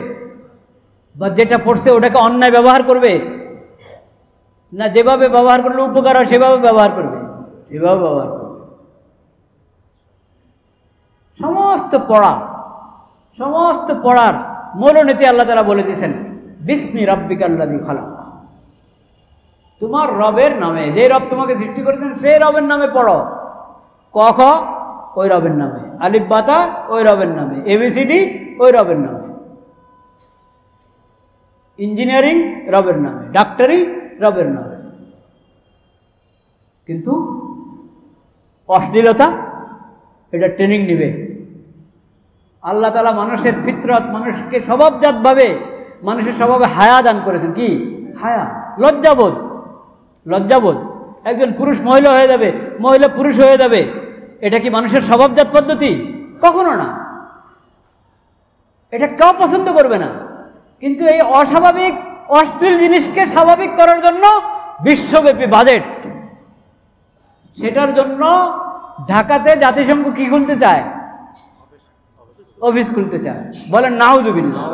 A: বা যেটা পড়ছে ওটাকে অন্যায় ব্যবহার করবে না? যেভাবে ব্যবহার করলে উপকার হয় সেভাবে ব্যবহার করবে, সেভাবে ব্যবহার করবে। সমস্ত পড়ার মূলনীতি আল্লাহ তাআলা বলে দিয়েছেন, বিসমি রাব্বিকাল্লাযী খালাক। তোমার রবের নামে, যে রব তোমাকে সৃষ্টি করেছেন সেই রবের নামে পড়ো। ক খ ওই রবের নামে, আলিফ বা তা ওই রবের নামে, এবিসিডি ওই রবের নামে, ইঞ্জিনিয়ারিং রবের নামে, ডাক্তারি রবের নামে। কিন্তু অশ্লীলতা, এটা ট্রেনিং নিবে। আল্লাহ তাআলা মানুষের ফিতরত, মানুষকে স্বভাবজাতভাবে, মানুষের স্বভাবে হায়া দান করেছেন। কি হায়া? লজ্জাবোধ। লজ্জাবোধ। একজন পুরুষ মহিলা হয়ে যাবে, মহিলা পুরুষ হয়ে যাবে, এটা কি মানুষের স্বভাবজাত পদ্ধতি? কখনো না, এটা কেউ পছন্দ করবে না। কিন্তু এই অস্বাভাবিক অশ্লীল জিনিসকে স্বাভাবিক করার জন্য বিশ্বব্যাপী বাজেট। সেটার জন্য ঢাকাতে জাতিসংঘ কি খুলতে চায়? অফিস খুলতে চায়। বলেন নাউজুবিল্লাহ।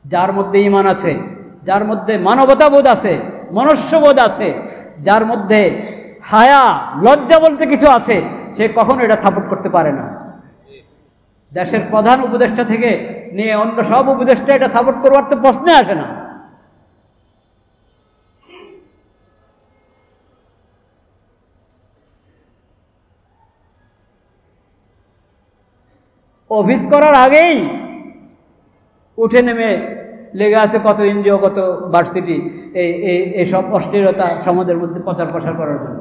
A: যার মধ্যে ঈমান আছে, যার মধ্যে মানবতাবোধ আছে, মনুষ্যবোধ আছে, যার মধ্যে হায়া লজ্জা বলতে কিছু আছে, সে কখনো এটা সাপোর্ট করতে পারে না। দেশের প্রধান উপদেষ্টা থেকে নিয়ে অন্য সব উপদেষ্টা এটা সাপোর্ট করবার তো প্রশ্নে আসে না। অফিস করার আগেই উঠে নেমে লেগে আছে কত এনজিও, কত ভার্সিটি এইসব অশ্লীলতা সমাজের মধ্যে প্রচার প্রসার করার জন্য।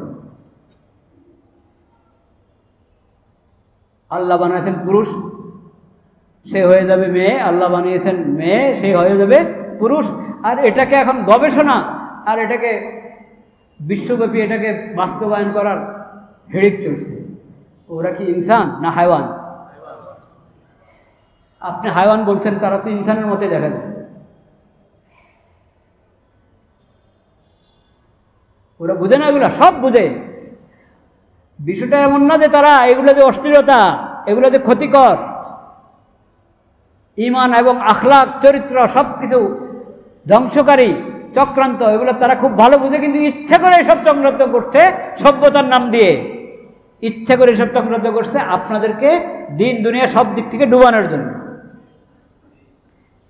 A: আল্লাহ বানিয়েছেন পুরুষ, সে হয়ে যাবে মেয়ে, আল্লাহ বানিয়েছেন মেয়ে, সে হয়ে যাবে পুরুষ। আর এটাকে এখন গবেষণা আর এটাকে বিশ্বব্যাপী এটাকে বাস্তবায়ন করার হিড়িক চলছে। ওরা কি ইনসান না হাইওয়ান? আপনি হাইওয়ান বলছেন, তারা তো ইনসানের মতে দেখা যায়। ওরা বুঝে না, এগুলো সব বুঝে। বিষয়টা এমন না যে তারা এগুলো যে অশ্লীলতা, এগুলো যে ক্ষতিকর, ঈমান এবং আখলাক চরিত্র সব কিছু ধ্বংসকারী চক্রান্ত, এগুলো তারা খুব ভালো বুঝে, কিন্তু ইচ্ছা করে এসব চক্রান্ত করছে সভ্যতার নাম দিয়ে। ইচ্ছা করে এসব চক্রান্ত করছে আপনাদেরকে দিন দুনিয়া সব দিক থেকে ডুবানোর জন্য।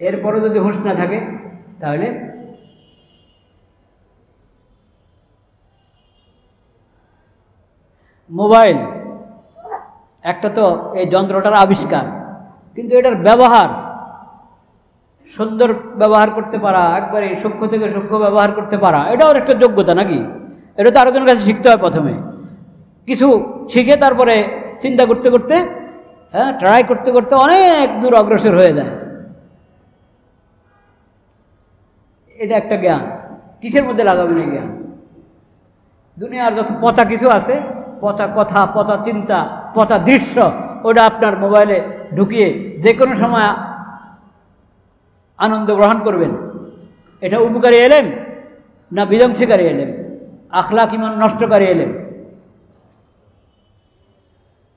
A: এরপরে যদি হুঁশ না থাকে তাহলে মোবাইল একটা তো এই যন্ত্রটার আবিষ্কার, কিন্তু এটার ব্যবহার সুন্দর ব্যবহার করতে পারা, একবারে সূক্ষ্ম থেকে সূক্ষ্ম ব্যবহার করতে পারা, এটাও একটা যোগ্যতা নাকি? এটা তো আরেকজনের কাছে শিখতে হয়। প্রথমে কিছু শিখে তারপরে চিন্তা করতে করতে, ট্রাই করতে করতে অনেক দূর অগ্রসর হয়ে যায়। এটা একটা জ্ঞান। কিসের মধ্যে লাগাবেন এই জ্ঞান? দুনিয়ার যত পচা কিছু আছে, পচা কথা, পচা চিন্তা, পচা দৃশ্য, ওটা আপনার মোবাইলে ঢুকিয়ে যে কোনো সময় আনন্দ গ্রহণ করবেন। এটা উপকারী এলেম না বিধ্বংসীকারী এলেম? আখলাক ঈমান নষ্টকারী এলেম?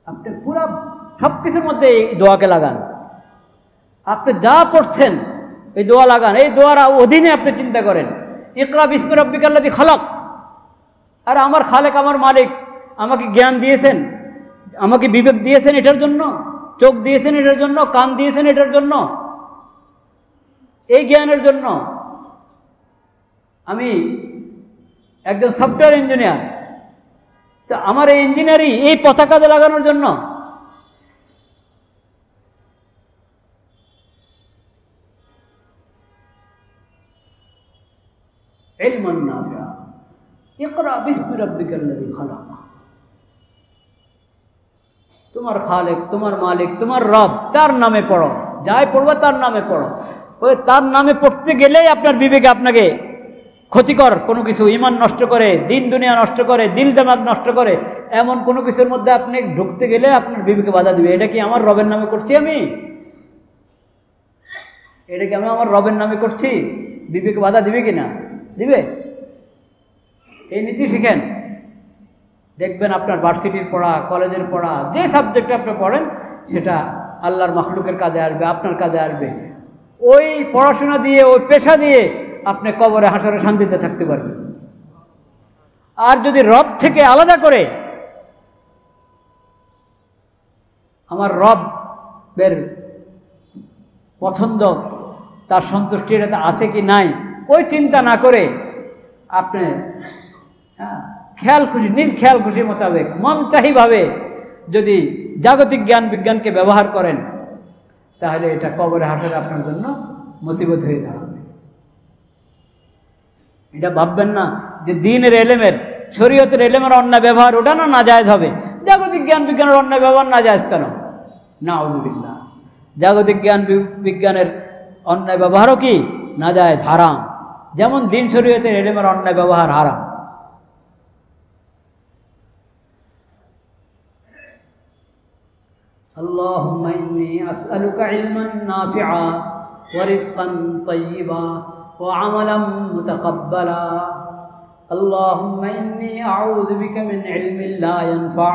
A: আপনি পুরা সব কিছুর মধ্যে এই দোয়াকে লাগান। আপনি যা পড়ছেন এই দোয়া লাগান। এই দোয়ার অধীনে আপনি চিন্তা করেন, ইকরা বিসমি রাব্বিকাল্লাযী খালাক। আর আমার খালেক, আমার মালিক আমাকে জ্ঞান দিয়েছেন, আমাকে বিবেক দিয়েছেন এটার জন্য, চোখ দিয়েছেন এটার জন্য, কান দিয়েছেন এটার জন্য, এই জ্ঞানের জন্য। আমি একজন সফটওয়্যার ইঞ্জিনিয়ার, তো আমার এই ইঞ্জিনিয়ারিং এই পতাকাতে লাগানোর জন্য। ইলমান নাফিআ, ইকরা বিসমি রাব্বিকাল্লাযী খালাক। তোমার খালেক, তোমার মালিক, তোমার রব, তার নামে পড়ো। যাই পড়বা তার নামে পড়ো। ওই তার নামে পড়তে গেলেই আপনার বিবেকে আপনাকে ক্ষতিকর কোনো কিছু, ঈমান নষ্ট করে, দিন দুনিয়া নষ্ট করে, দিল দিমাগ নষ্ট করে, এমন কোনো কিছুর মধ্যে আপনি ঢুকতে গেলে আপনার বিবেকে বাধা দিবে। এটা কি আমার রবের নামে করছি আমি? এটা কি আমি আমার রবের নামে করছি? বিবেকে বাধা দিবে কি না? দিবে। এই নীতি শিখেন, দেখবেন আপনার ভার্সিটির পড়া, কলেজের পড়া, যে সাবজেক্টে আপনি পড়েন সেটা আল্লাহর মাখলুকের কাজে আসবে, আপনার কাজে আসবে। ওই পড়াশোনা দিয়ে, ওই পেশা দিয়ে আপনি কবরে হাসরে শান্তিতে থাকতে পারবেন। আর যদি রব থেকে আলাদা করে আমার রবের পছন্দ, তার সন্তুষ্টি এটা আছে কি নাই, ওই চিন্তা না করে আপনি খেয়াল খুশি, নিজ খেয়াল খুশি মোতাবেক মনচাহিভাবে যদি জাগতিক জ্ঞান বিজ্ঞানকে ব্যবহার করেন, তাহলে এটা কবরে হাসরে আপনার জন্য মুসিবত হয়ে দাঁড়াবে। এটা ভাববেন না যে দিনের এলেমের, শরীয়তের এলেমের অন্যায় ব্যবহার ওটা না নাজায়েজ হবে। জাগতিক জ্ঞান বিজ্ঞানের অন্যায় ব্যবহার নাজায়েজ কেন? নাউযুবিল্লাহ। জাগতিক জ্ঞান বিজ্ঞানের অন্যায় ব্যবহারও কি নাজায়েজ, হারাম। যেমন দিন শরীয়তের এলেমের অন্যায় ব্যবহার হারাম। আল্লাহুম্মা ইন্নী আসআলুকা ইলমান নাফিআ ورزقا طيبا وعملا متقبلا اللهم إني أعوذ بك من علم لا ينفع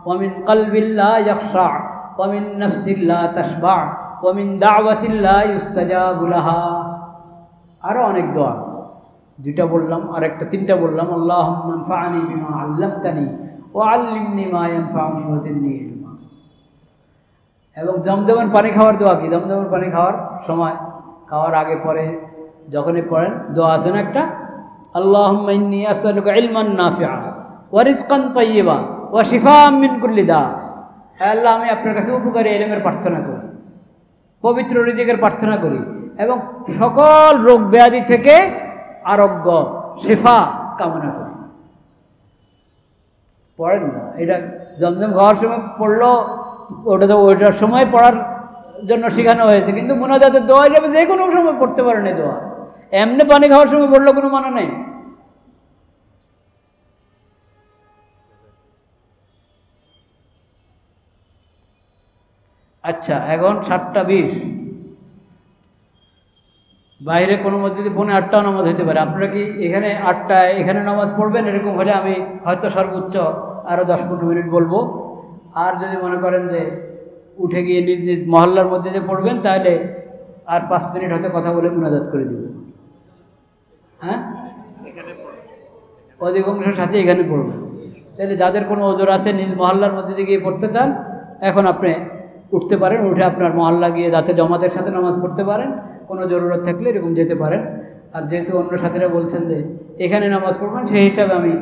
A: ومن قلب لا يخشع ومن نفس لا تشبع ومن دعوة لا يستجاب لها আরো অনেক দোয়া দুইটা বললাম আর একটা তিনটা বললাম আল্লাহুম্মা আনফা'নি বিমা আল্লামতানি ওয়া আল্লিমনি মা ইয়ানফা'ুনি ওয়া জিদনি ইলমা। এবং জমজমের পানি খাওয়ার দোয়া কি? জমজমের পানি খাওয়ার সময়, খাওয়ার আগে পরে যখনই পড়েন দোয়া আছে না একটা, আল্লাহুম্মা ইন্নী আসআলুকা ইলমান নাফিআ ওয়া রিজকান তাইয়্যিবা ওয়া শিফাআম মিন কুল্লি দা। হে আল্লাহ, আমি আপনার কাছে উপকারী ইলমের প্রার্থনা করি, পবিত্র রিজিকের প্রার্থনা করি এবং সকল রোগ ব্যাধি থেকে আরোগ্য শিফা কামনা করি। পড়েন না, এটা জমজম খাওয়ার সময় পড়লো, ওটা তো ওইটার সময় পড়ার জন্য শেখানো হয়েছে, কিন্তু মুনাজাতের দোয়া হিসাবে যে কোনো সময় পড়তে পারেন এই দোয়া। এমনি পানি খাওয়ার সময় পড়লে কোনো মানে নেই। আচ্ছা, এখন 7:20, বাইরে কোনো মসজিদে 7:45 নামাজ হতে পারে। আপনারা কি এখানে 8টায় এখানে নামাজ পড়বেন? এরকম হলে আমি হয়তো সর্বোচ্চ আরও 10-15 মিনিট বলবো। আর যদি মনে করেন যে উঠে গিয়ে নিজ নিজ মহল্লার মধ্যে যে পড়বেন, তাহলে আর 5 মিনিট হয়তো কথা বলে মুনাজাত করে দিব। হ্যাঁ, অধিকাংশের সাথে এখানে পড়বেন। তাহলে যাদের কোনো ওজোর আছে, নিজ মহল্লার মধ্যে গিয়ে পড়তে চান, এখন আপনি উঠতে পারেন, উঠে আপনার মহল্লা গিয়ে যাতে জমাতের সাথে নামাজ পড়তে পারেন। কোনো জরুরত থাকলে এরকম যেতে পারেন। আর যেহেতু অন্য সাথীরা বলছেন যে এখানে নামাজ পড়বেন, সেই হিসাবে আমি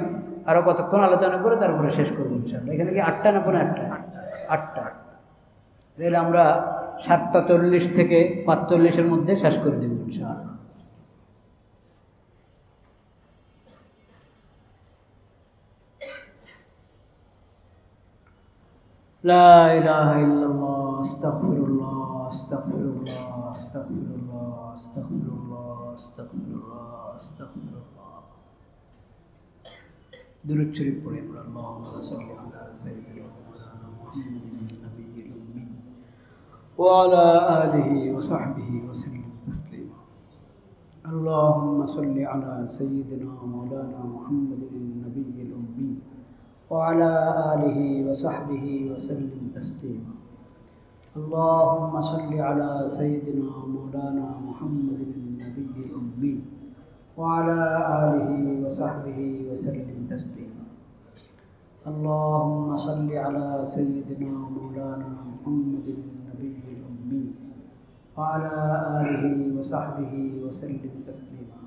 A: আরও কতক্ষণ আলোচনা করে তারপরে শেষ করবো ইনশাআল্লাহ। এখানে কি 8টা না 8:45? 8টা। তাহলে আমরা 7:40 থেকে 5:40-এর মধ্যে শেষ করে দেবো ইনশাআল্লাহ। লা ইলাহা ইল্লাল্লাহ আস্তাগফিরুল্লাহ আস্তাগফিরুল্লাহ আস্তাগফিরুল্লাহ আস্তাগফিরুল্লাহ আস্তাগফিরুল্লাহ আস্তাগফিরুল্লাহ। দুরূদ শরীফ পড়ে আমরা আল্লাহুম্মা সাল্লি আলা সাইয়্যিদিনা মুহাম্মাদিন নাবিয়্যিল উম্মি ওয়া আলা আলিহি ওয়া সাহবিহি ওয়া সাল্লিম তাসলিমা। আল্লাহুম্মা সাল্লি আলা সাইয়্যিদিনা মাওলানা মুহাম্মাদিন নাবিয়্যিল উম্মি وعلى آله وصحبه وسلم تسليما اللهم صل على سيدنا مولانا محمد النبي الأمي وعلى آله وصحبه وسلم تسليما اللهم صل على سيدنا مولانا محمد النبي الأمي وعلى آله وصحبه وسلم تسليما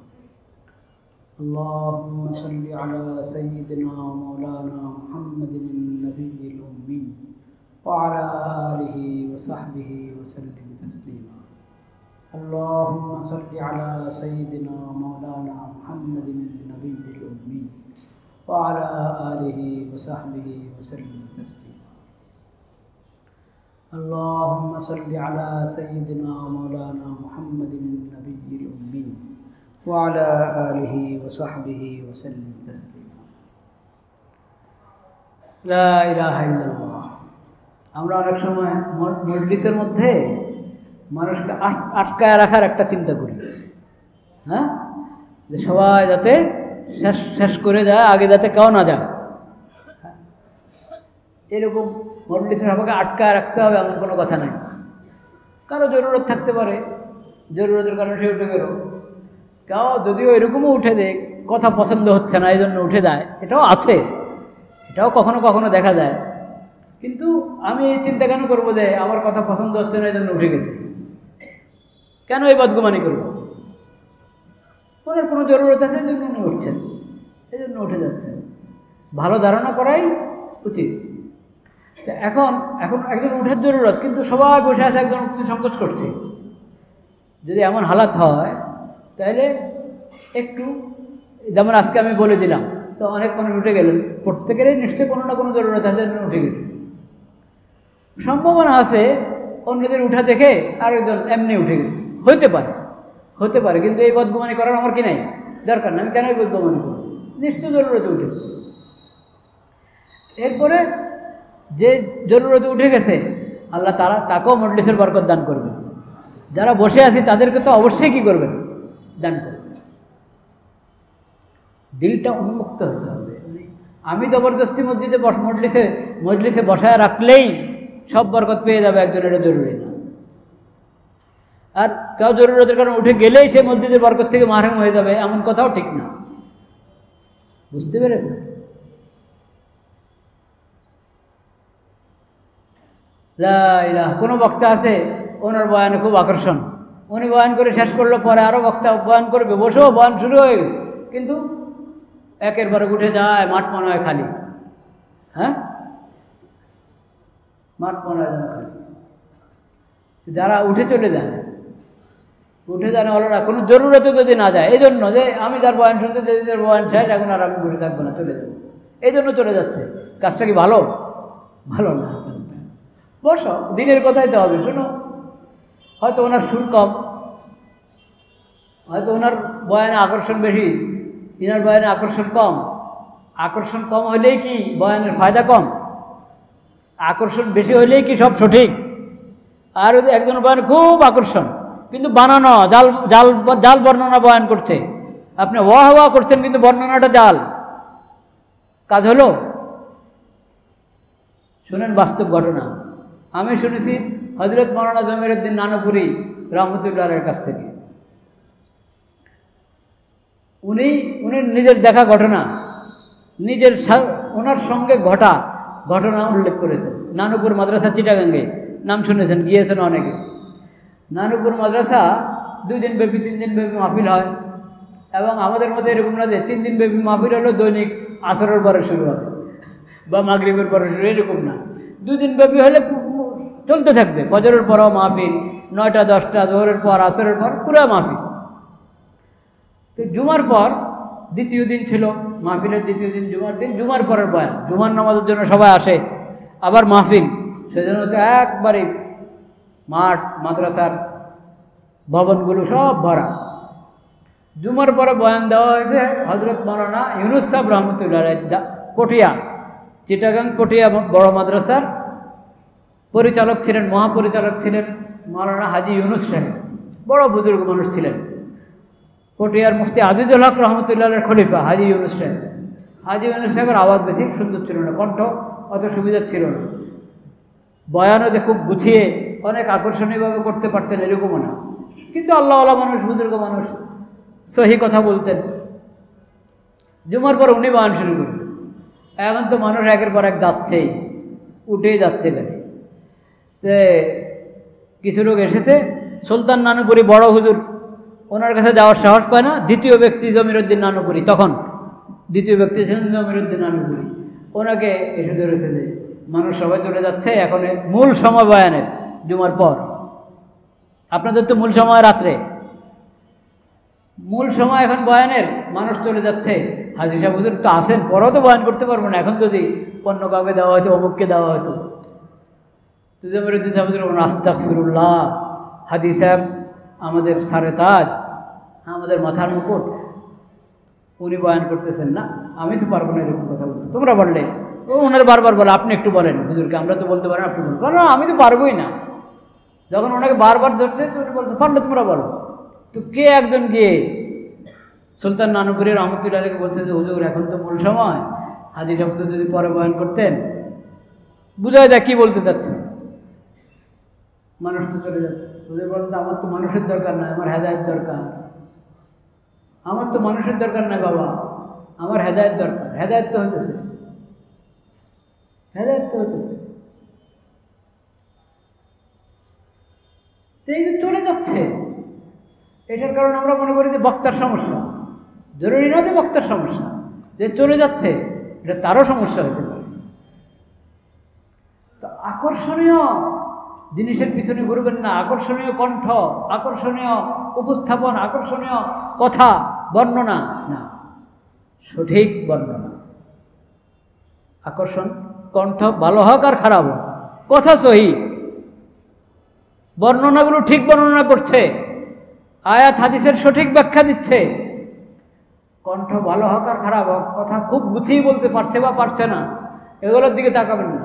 A: اللهم صل على سيدنا مولانا محمد النبي الأمي وعلى آله وصحبه وسلم تسليما اللهم صل على سيدنا مولانا محمد النبي الأمي وعلى آله وصحبه وسلم تسليما اللهم صل على سيدنا مولانا محمد النبي الأمي وعلى آله وصحبه وسلم تسليما لا إله إلا الله। আমরা অনেক সময় মজলিসের মধ্যে মানুষকে আটকায় রাখার একটা চিন্তা করি, হ্যাঁ, যে সবাই যাতে শেষ করে যায়, আগে যাতে কেউ না যায়। এরকম মজলিসের সবাইকে আটকায় রাখতে হবে এমন কোনো কথা নাই। কারো জরুরত থাকতে পারে, জরুরতের কারণে সে উঠে গেল। কেউ যদিও এরকমও উঠে দেয়, কথা পছন্দ হচ্ছে না এই জন্য উঠে দেয়, এটাও আছে, এটাও কখনো কখনো দেখা যায়। কিন্তু আমি এই চিন্তা কেন করবো যে আমার কথা পছন্দ হচ্ছে না এই জন্য উঠে গেছে? কেন এই বদগুমানি করবো? ওনার কোনো জরুরত আছে এই জন্য উনি উঠছেন, এই জন্য উঠে যাচ্ছেন। ভালো ধারণা করাই উচিত। তো এখন একজন উঠার জরুরত, কিন্তু সবাই বসে আছে, একজন উঠতে সংকোচ করছে। যদি এমন হালাত হয় তাহলে একটু, যেমন আজকে আমি বলে দিলাম, তো অনেক মানুষ উঠে গেলেন, প্রত্যেকেরই নিশ্চয়ই কোনো না কোনো জরুরত আছে, উঠে গেছে। সম্ভাবনা আছে অন্যদের উঠা দেখে আরেকজন এমনি উঠে গেছে, হতে পারে। কিন্তু এই বদগুমানি করার আমার কি নাই, দরকার না। আমি কেন এই বদগুমানি করব? নিশ্চয় জরুরতে উঠেছে। এরপরে যে জরুরতে উঠে গেছে, আল্লাহ তাআলা তাকেও মজলিসের বরকত দান করবে। যারা বসে আছি তাদেরকে তো অবশ্যই কী করবেন, দান করবেন। দিলটা উন্মুক্ত হতে হবে। আমি জবরদস্তি মজলিসে বসায় রাখলেই সব বরকত পেয়ে যাবে একজন, এটা জরুরি না। আর কেউ জরুরতের কারণে উঠে গেলেই সে মসজিদের বরকত থেকে মাহরুম হয়ে যাবে, এমন কথাও ঠিক না। বুঝতে পেরেছেন? লা ইলাহা। কোনো বক্তা আছে, ওনার বয়ানে খুব আকর্ষণ, উনি বয়ান করে শেষ করলো, পরে আরও বক্তা বয়ান করবে, বসেও বয়ান শুরু হয়ে গেছে, কিন্তু একের পরে উঠে যায়, মাঠ মনে হয় খালি। হ্যাঁ, মাঠ মনে হয় যেন খালি। যারা উঠে চলে যায়, উঠে যায় না ওরা কোনো জরুরতে যদি না যায়, এই জন্য যে আমি যার বয়ান শুনতে যদি তার বয়ান শেষ, এখন আর আমি বসে থাকবো না, চলে যাবো, এই জন্য চলে যাচ্ছে। কাজটা কি ভালো? ভালো না। বসো, দিনের কথাই তো হবে। শোনো, হয়তো ওনার সুর কম, হয়তো ওনার বয়ানে আকর্ষণ বেশি, ইনার বয়ানে আকর্ষণ কম। আকর্ষণ কম হলেই কি বয়ানের ফায়দা কম? আকর্ষণ বেশি হলেই কি সব সঠিক? আর একজন বয়ান খুব আকর্ষণ, কিন্তু বানানো জাল জাল জাল বর্ণনা বয়ান করছে, আপনি ওয়াহ ওয়াহ করছেন কিন্তু বর্ণনাটা জাল, কাজ হলো? শুনেন বাস্তব ঘটনা। আমি শুনেছি হযরত মাওলানা জমিরুদ্দিন নানুপুরি রহমতুল্লাহের কাছ থেকে। উনি নিজের দেখা ঘটনা, ওনার সঙ্গে ঘটনা উল্লেখ করেছেন। নানুপুর মাদ্রাসা, চিটাগাঙ্গে, নাম শুনেছেন, গিয়েছেন অনেকে। নানুপুর মাদ্রাসা 2 দিন ব্যাপী 3 দিন ব্যাপী মাহফিল হয়, এবং আমাদের মধ্যে এরকম না যে 3 দিন ব্যাপী মাহফিল হলো দৈনিক আসরের পরে শুরু হবে বা মাগরিবের পরে শুরু, এরকম না। 2 দিন ব্যাপী হলে চলতে থাকবে। ফজরের পরও মাহফিল, 9টা 10টা, জোহরের পর, আসরের পর, পুরা মাহফিল। তো জুমার পর দ্বিতীয় দিন ছিল মাহফিলের, দ্বিতীয় দিন জুমার দিন, জুমার পরের বয়ান, জুমার নামাজের জন্য সবাই আসে, আবার মাহফিল, সেজন্য তো একবারে মাঠ, মাদ্রাসার ভবনগুলো সব ভরা। জুমার পরে বয়ান দেওয়া হয়েছে হযরত মাওলানা ইউনুস সাহেব রহমতুল্লাহ, পটিয়া, চিটাগাং পটিয়া বড় মাদ্রাসার পরিচালক ছিলেন, মহাপরিচালক ছিলেন মাওলানা হাজি ইউনুস সাহেব, বড় বুজুর্গ মানুষ ছিলেন। পটিয়ার মুফতি আজিজুল হক রহমতুল্লাহের খলিফা হাজি ইউনুস সাহেব। হাজি ইউনুস সাহেবের আওয়াজ বেশি সুন্দর ছিল না, কণ্ঠ অত সুবিধা ছিল না, বয়ানও যে খুব গুছিয়ে অনেক আকর্ষণীয়ভাবে করতে পারতেন এরকমও না, কিন্তু আল্লাহওয়ালা মানুষ, বুজুর্গ মানুষ, সহি কথা বলতেন। জুমার পর উনি বয়ান শুরু করেন। এখন তো মানুষ একের পর এক যাচ্ছেই, উঠেই যাচ্ছে গাড়ি। যে কিছু লোক এসেছে, সুলতান নানুপুরি বড় হুজুর, ওনার কাছে যাওয়ার সাহস পায় না। দ্বিতীয় ব্যক্তি জমিরুদ্দিন নানুপুরি, তখন দ্বিতীয় ব্যক্তি ছিলেন জমিরুদ্দিন নানুপুরি, ওনাকে এসে ধরেছে যে মানুষ সবাই চলে যাচ্ছে, এখন মূল সময় বয়ানের, জুমার পর। আপনাদের তো মূল সময় রাত্রে, মূল সময় এখন বয়ানের, মানুষ চলে যাচ্ছে। হাজি সাহেব হুজুর তো আসেন, পরেও তো বয়ান করতে পারবো না, এখন যদি অন্য কাউকে দেওয়া হয়তো, অমুককে দেওয়া হয়তো। তো জমিরুদ্দিন সাহেব হুজুর, আস্তাগফিরুল্লাহ, হাজি সাহেব আমাদের সারে তাজ, আমাদের মাথার মুকুট, উনি বয়ান করতেছেন না, আমি তো পারবো না এরকম কথা বলতে। তোমরা বললে, ওনার বারবার বলে, আপনি একটু বলেন হুজুরকে, আমরা তো বলতে পারেন, আপনি বলেন। কারণ আমি তো পারবোই না। যখন ওনাকে বারবার ধরছে, উনি বলতে পারলে তোমরা বলো। তো কে একজন গিয়ে সুলতান নানুপুরি রহমতুল্লাহকে বলছে যে হুজুর এখন তো মূল সময়, হাজি সাহেব তো যদি পরে বয়ান করতেন, বুঝায় দেয় কী বলতে চাচ্ছে। মানুষ তো চলে যাচ্ছে। হুজুর বলেন, আমার তো মানুষের দরকার নাই, আমার হেদায়েত দরকার। আমার তো মানুষের দরকার নাই বাবা, আমার হেদায়েত দরকার। হেদায়েত তো হইতেছে, হেদায়েত তো হইতেছে। এই যে চলে যাচ্ছে, এটার কারণে আমরা মনে করি যে বক্তার সমস্যা। জরুরি না যে বক্তার সমস্যা, যে চলে যাচ্ছে এটা তারও সমস্যা হতে পারে। তো আকর্ষণীয় জিনিসের পিছনে ঘুরবেন না, আকর্ষণীয় কণ্ঠ, আকর্ষণীয় উপস্থাপন, আকর্ষণীয় কথা, বর্ণনা না, সঠিক বর্ণনা। আকর্ষণ, কণ্ঠ ভালো হোক আর খারাপ হোক, কথা সহি, বর্ণনাগুলো ঠিক বর্ণনা করছে, আয়াত হাদিসের সঠিক ব্যাখ্যা দিচ্ছে। কণ্ঠ ভালো হোক আর খারাপ হোক, কথা খুব গুছিয়ে বলতে পারছে বা পারছে না, এগুলোর দিকে তাকাবেন না।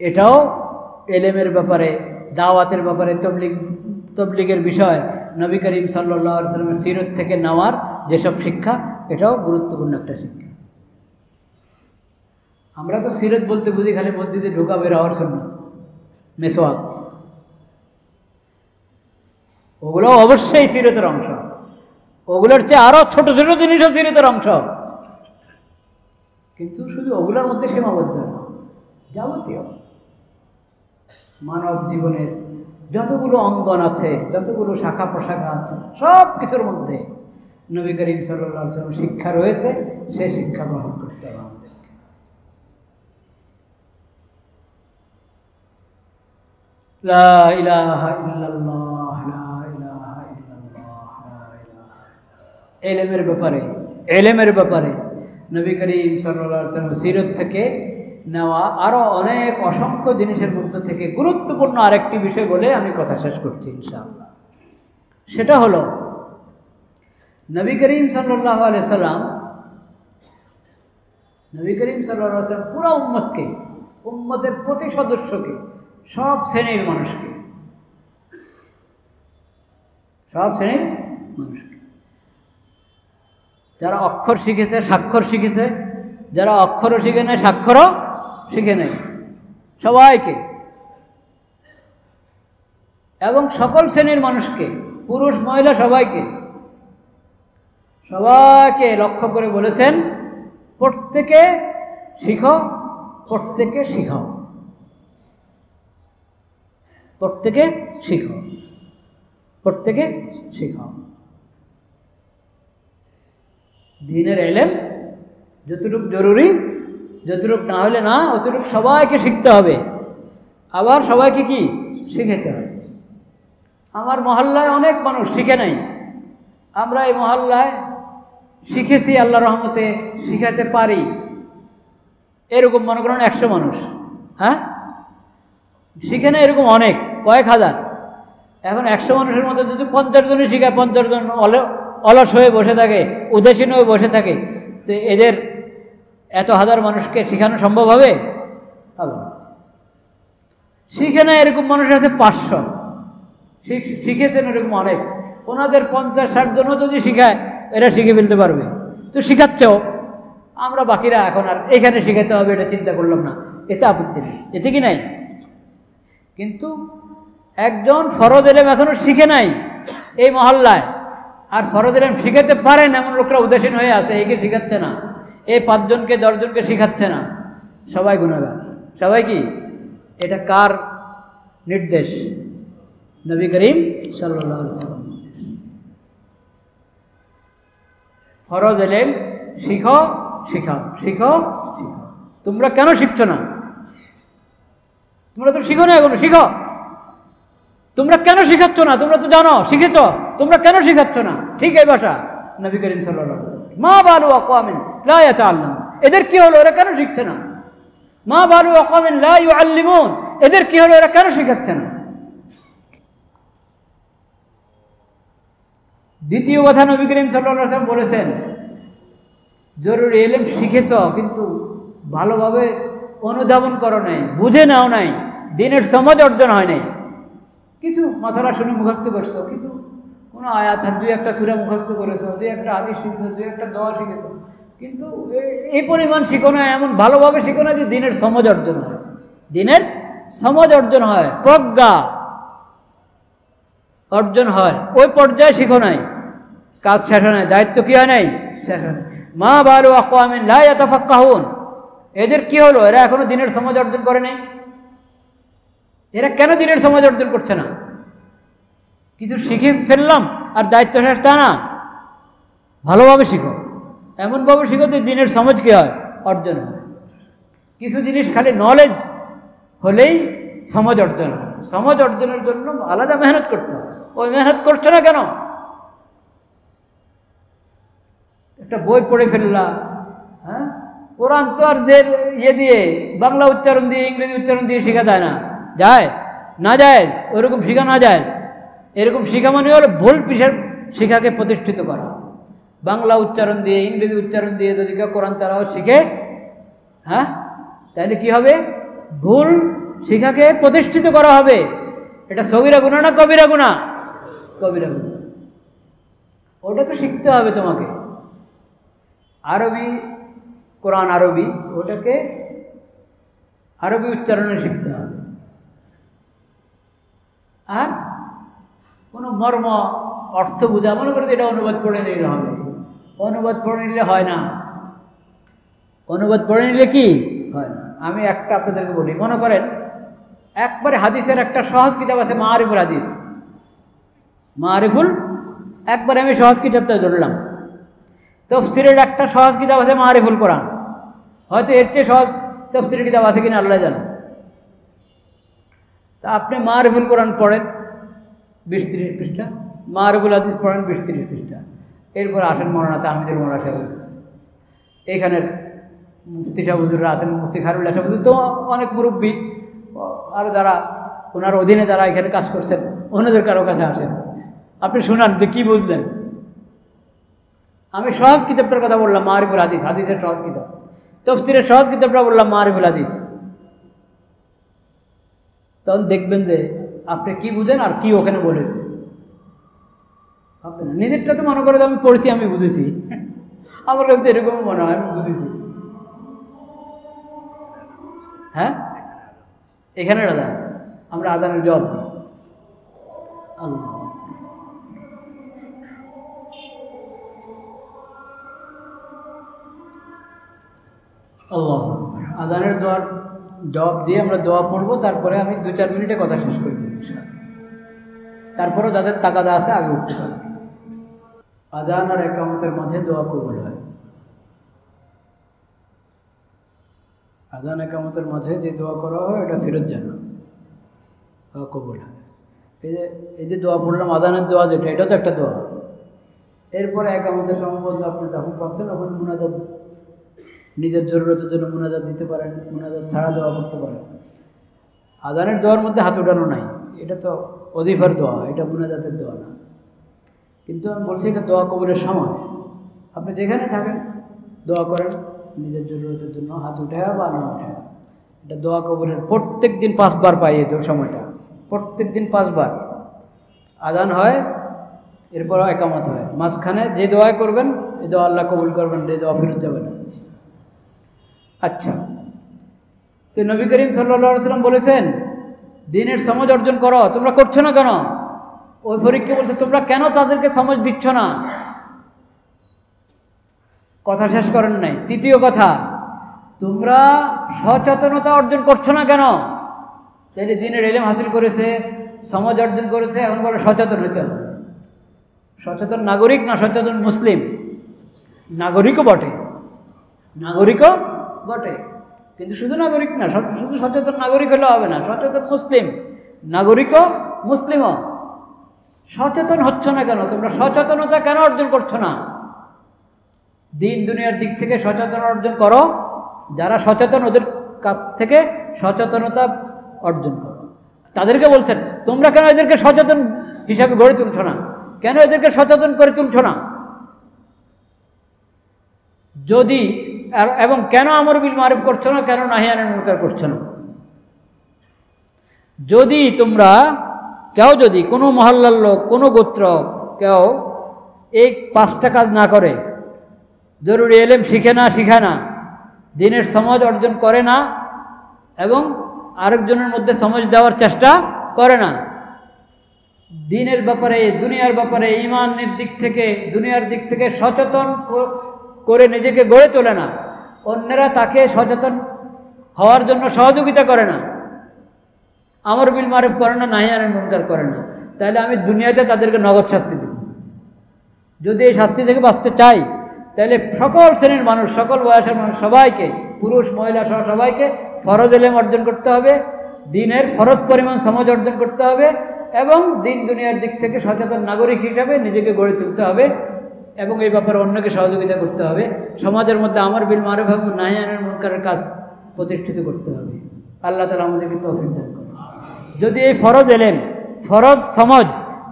A: এটাও এলেমের ব্যাপারে, দাওয়াতের ব্যাপারে, তবলিগের বিষয় নবী করিম সাল্লাল্লাহু আলাইহি ওয়াসাল্লামের সিরত থেকে নেওয়ার যেসব শিক্ষা, এটাও গুরুত্বপূর্ণ একটা শিক্ষা। আমরা তো সিরত বলতে বুঝি খালি মসজিদে ঢোকা বের হওয়ার জন্য, মেসওয়াক, ওগুলো অবশ্যই সিরতের অংশ, ওগুলোর চেয়ে আরও ছোট ছোট জিনিসও সিরতের অংশ, কিন্তু শুধু ওগুলোর মধ্যে সীমাবদ্ধ না, যাবতীয় মানব জীবনের যতগুলো অঙ্গন আছে, যতগুলো শাখা প্রশাখা আছে, সব কিছুর মধ্যে নবী করিম সাল্লাল্লাহু আলাইহি ওয়াসাল্লাম শিক্ষা রয়েছে, সে শিক্ষা গ্রহণ করতে হবে আমাদেরকে। লা ইলাহা ইল্লাল্লাহ, লা ইলাহা ইল্লাল্লাহ, লা ইলাহা। এলেমের ব্যাপারে নবী করিম সাল্লাল্লাহু আলাইহি ওয়াসাল্লাম সিরত থেকে নেওয়া আরও অনেক অসংখ্য জিনিসের মধ্যে থেকে গুরুত্বপূর্ণ আরেকটি বিষয় বলে আমি কথা শেষ করছি ইনশাআল্লাহ। সেটা হলো নবী করিম সাল্লাল্লাহু আলাইহি সাল্লাম পুরো উম্মতকে, উম্মতের প্রতি সদস্যকে, সব শ্রেণীর মানুষকে যারা অক্ষর শিখেছে, স্বাক্ষর শিখেছে, যারা অক্ষরও শিখে নেয়, স্বাক্ষরও শিখে নেয়, সবাইকে, এবং সকল শ্রেণীর মানুষকে, পুরুষ মহিলা সবাইকে লক্ষ্য করে বলেছেন, প্রত্যেকে শিখো, প্রত্যেকে শিখাও, প্রত্যেকে শিখো, প্রত্যেকে শিখাও। দ্বীনের ইলম যতটুকু জরুরি, যতটুকু না হলে না, অতটুকু সবাইকে শিখতে হবে, আবার সবাইকে কি শিখাতে হবে। আমার মহল্লায় অনেক মানুষ শিখে নাই, আমরা এই মহল্লায় শিখেছি, আল্লাহর রহমতে শিখাতে পারি, এরকম মনে করেন 100 মানুষ, হ্যাঁ শিখে না, এরকম অনেক, কয়েক হাজার। এখন 100 মানুষের মধ্যে যদি 50 জনই শিখায়, 50 জন অলস হয়ে বসে থাকে, উদাসীন হয়ে বসে থাকে, তো এদের এত হাজার মানুষকে শেখানো সম্ভব হবে? হবে না। শিখে না এরকম মানুষ আছে 500, শিখেছেন এরকম অনেক, ওনাদের 50-60 জনও যদি শিখায়, এরা শিখে ফেলতে পারবে। তো শিখাচ্ছেও, আমরা বাকিরা এখন আর এখানে শিখাতে হবে এটা চিন্তা করলাম না, এতে আপত্তি নেই, এতে কি নাই। কিন্তু একজন ফরজ ইলম এখনো শিখে নাই এই মহল্লায়, আর ফরজ ইলম শিখাতে পারেন এমন লোকরা উদাসীন হয়ে আছে, একে শিখাচ্ছে না, এই 5 জনকে 10 জনকে শিখাচ্ছে না, সবাই গুনাহগার। সবাই কি? এটা কার নির্দেশ? নবী করিম সাল্লাল্লাহু আলাইহি ওয়াসাল্লাম। ফরজ ইলম শিখো, শিখাও, শিখো, শিখাও। তোমরা কেন শিখছো না? তোমরা তো শিখো না এখনো, শিখো। তোমরা কেন শিখাচ্ছ না? তোমরা তো জানো, শিখেছ, তোমরা কেন শিখাচ্ছ না? ঠিক এই ভাষা নবী করিম সাল্লাল্লাহু আলাইহি ওয়াসাল্লাম। মা বালু আকওয়ামিন লা ইয়াতাআল্লামুন, এদের কি হলো, এরা কেন শিখছে না? মা বালু আকওয়ামিন লা ইউআল্লিমুন, এদের কি হলো, এরা কেন শিখাচ্ছে না? দ্বিতীয় কথা নবী করিম সাল্লাল্লাহু আলাইহি ওয়াসাল্লাম বলেছেন, জরুরি ইলম শিখেছ কিন্তু ভালোভাবে অনুধাবন করো নাই, বুঝে নাও নাই, দ্বীনের সমাজ অর্জন হয় নাই। কিছু মাসালা শুনে মুখস্থ করছো, কিছু কোনো আয়াত, 2-1 সূরা মুখস্থ করেছো, 2-1 হাদিস শিখেছো, 2-1 দোয়া শিখেছো, কিন্তু এই পরিমাণ শিখো না, এমন ভালোভাবে শিখো না যে দ্বীনের সমাজ অর্জন হয়, দ্বীনের সমাজ অর্জন হয়, প্রজ্ঞা অর্জন হয়, ওই পর্যায়ে শিখো নাই, কাজ শেষ হয় নাই, দায়িত্ব কি হয় নাই, শেষ হয় নাই। মা বালু আকওয়ামিন লা ইয়াতাফাক্কাহুন, এদের কি হলো, এরা এখনো দ্বীনের সমাজ অর্জন করে নাই। এরা কেন দ্বীনের সমাজ অর্জন করছে না? কিছু শিখে ফেললাম আর দায়িত্ব শেষ, তা না, ভালোভাবে শিখো, এমনভাবে শিখো যে দ্বীনের সমাজ কি হয়, অর্জন হয়। কিছু জিনিস খালি নলেজ হলেই সমাজ অর্জন হয়, সমাজ অর্জনের জন্য আলাদা মেহনত করতে হয়। ওই মেহনত করছো না কেন? একটা বই পড়ে ফেললা, হ্যাঁ, কোরআন তো আর যে দিয়ে বাংলা উচ্চারণ দিয়ে ইংরেজি উচ্চারণ দিয়ে শেখা যায় না, যায় না, যায় ওরকম শেখা না যায়। এরকম শেখা মানে হলো ভুল শিক্ষাকে প্রতিষ্ঠিত করা। বাংলা উচ্চারণ দিয়ে ইংরেজি উচ্চারণ দিয়ে যদি কেউ কোরআন তারাও শিখে, হ্যাঁ, তাহলে কি হবে, ভুল শিখাকে প্রতিষ্ঠিত করা হবে। এটা সগীরা গুনাহ না কবিরা গুনাহ? কবিরা গুনাহ। ওটা তো শিখতে হবে তোমাকে। আরবি, কোরআন আরবি, ওটাকে আরবি উচ্চারণে শিখতে হবে। আর কোনো মর্ম অর্থ বোঝা, মনে করে এটা অনুবাদ পড়ে নিলে হবে। অনুবাদ পড়ে নিলে হয় না। অনুবাদ পড়ে নিলে কি হয় না। আমি একটা আপনাদেরকে বলি, মনে করেন একবারে হাদিসের একটা সহজ কিতাব আছে, মাআরিফুল হাদিস, মাআরিফুল, একবারে আমি সহজ কিতাবটা ধরলাম। তাফসীরের একটা সহজ কিতাব আছে মাআরিফুল কোরআন, হয়তো এর চেয়ে সহজ তাফসীরের কিতাব আছে কিনা আল্লাহ জানে। তা আপনি মাআরিফুল কোরআন পড়েন 20-30 পৃষ্ঠা, মাআরিফুল হাদিস পড়েন 20-30 পৃষ্ঠা, এরপর আসেন মৌলানা তাহমিদুল মোল্লা সাহেবের কাছে। এইখানের মুফতি সাহেব হুজুররা আছেন, মুফতি খায়রুল্লাহ সাহেব হুজুর তো অনেক মুরব্বী, আরও যারা ওনার অধীনে যারা এখানে কাজ করছেন ওনাদের কারো কাছে আসেন, আপনি শুনান যে কী বুঝলেন। আমি সহজ কিতাবটার কথা বললাম মাআরিফুল হাদিস, হাদিসের সহজ কিতাব। তাফসীরের সহজ কিতাবটা বললাম মাআরিফুল হাদিস। তখন দেখবেন যে আপনি কি বুঝেন আর কি ওখানে বলেছে। ভাববেন না, নিজেরটা তো মনে করে আমি পড়েছি, আমি বুঝেছি, আমার কাছে এরকম মনে হয় আমি বুঝেছি। হ্যাঁ, এখানে আদান, আমরা আদানের জবাব দিই। আল্লাহ আল্লাহ আদানের দোয়ার জবাব দিয়ে আমরা দোয়া পড়বো, তারপরে আমি 2-4 মিনিটে কথা শেষ করে দেবো ইনশাআল্লাহ। তারপরেও যাদের তাকাদা আছে আগে উঠতে পারে। আযান আর ইকামতের মাঝে দোয়া কবুল হয়। আযান ইকামতের মাঝে যে দোয়া করা হয় এটা ফেরত যায় না, দোয়া কবুল হয়। এই যে দোয়া পড়লাম আযানের দোয়া, যেটা এটা তো একটা দোয়া। এরপরে ইকামতের সময় বলতে আপনি যখন পাচ্ছেন তখন মুনাজাত, নিজের জরুরতের জন্য মুনাজাত দিতে পারেন, মুনাজাত ছাড়া দোয়া করতে পারেন। আযানের দোয়ার মধ্যে হাত উঠানো নাই, এটা তো ওজিফার দোয়া, এটা মুনাজাতের দোয়া না। কিন্তু আমি বলছি এটা দোয়া কবুলের সময়। আপনি যেখানে থাকেন দোয়া করেন নিজের জরুরতের জন্য, হাত উঠে বা না উঠে। এটা দোয়া কবুলের প্রত্যেক দিন 5 বার পাই এই সময়টা, প্রত্যেক দিন 5 বার আযান হয়, এরপর ইকামত হয়। মাঝখানে যে দোয়া করবেন এই দোয়া আল্লাহ কবুল করবেন, এই দোয়া ফেরত যাবে না। আচ্ছা, তো নবী করিম সাল্লাল্লাহু আলাইহি ওয়াসাল্লাম বলেছেন দ্বীনের সমঝ অর্জন করো, তোমরা করছো না কেন? ওই ফরিককে বলছে তোমরা কেন তাদেরকে সমঝ দিচ্ছ না? কথা শেষ করেন নাই। তৃতীয় কথা, তোমরা সচেতনতা অর্জন করছো না কেন? তাইলে দ্বীনের ইলম হাসিল করেছে, সমঝ অর্জন করেছে, এখন বলে সচেতন হইতে হবে। সচেতন নাগরিক না সচেতন মুসলিম? নাগরিকও বটে, নাগরিকও বটে, কিন্তু শুধু নাগরিক না, শুধু সচেতন নাগরিক হলে হবে না, সচেতন মুসলিম, নাগরিকও মুসলিমও। সচেতন হচ্ছ না কেন? তোমরা সচেতনতা কেন অর্জন করছো না? দিন দুনিয়ার দিক থেকে সচেতন অর্জন করো। যারা সচেতন ওদের কাছ থেকে সচেতনতা অর্জন করো। তাদেরকে বলছেন তোমরা কেন এদেরকে সচেতন হিসাবে গড়ে তুলছো না? কেন এদেরকে সচেতন করে তুলছো না? যদি এবং কেন আমর বিল মারুফ করছো না, কেন নাহি আনিল মুনকার করছো না? যদি তোমরা কেউ, যদি কোনো মহল্লার লোক, কোনো গোত্র কেউ এই 5টা কাজ না করে, জরুরি ইলম শিখে না, শিখে না, দ্বীনের সমঝ অর্জন করে না, এবং আরেকজনের মধ্যে সমঝ দেওয়ার চেষ্টা করে না, দ্বীনের ব্যাপারে, দুনিয়ার ব্যাপারে, ঈমানের দিক থেকে, দুনিয়ার দিক থেকে সচেতন করে নিজেকে গড়ে তোলে না, অন্যরা তাকে সচেতন হওয়ার জন্য সহযোগিতা করে না, আমর বিল মারুফ করে না, নাহি আনিল মুনকার করে না, তাহলে আমি দুনিয়াতে তাদেরকে নগদ শাস্তি দেব। যদি এই শাস্তি থেকে বাঁচতে চাই তাহলে সকল শ্রেণীর মানুষ, সকল বয়সের মানুষ, সবাইকে, পুরুষ মহিলা সহ সবাইকে ফরজ ইলম অর্জন করতে হবে, দ্বীনের ফরজ পরিমাণ সমঝ অর্জন করতে হবে, এবং দিন দুনিয়ার দিক থেকে সচেতন নাগরিক হিসাবে নিজেকে গড়ে তুলতে হবে, এবং এই ব্যাপারে অন্যকে সহযোগিতা করতে হবে। সমাজের মধ্যে আমর বিল মারুফ এবং নাহি আনিল মুনকারের কাজ প্রতিষ্ঠিত করতে হবে। আল্লাহ তাআলা আমাদেরকে তৌফিক দান করুন। যদি এই ফরজ ইলম, ফরজ সমঝ,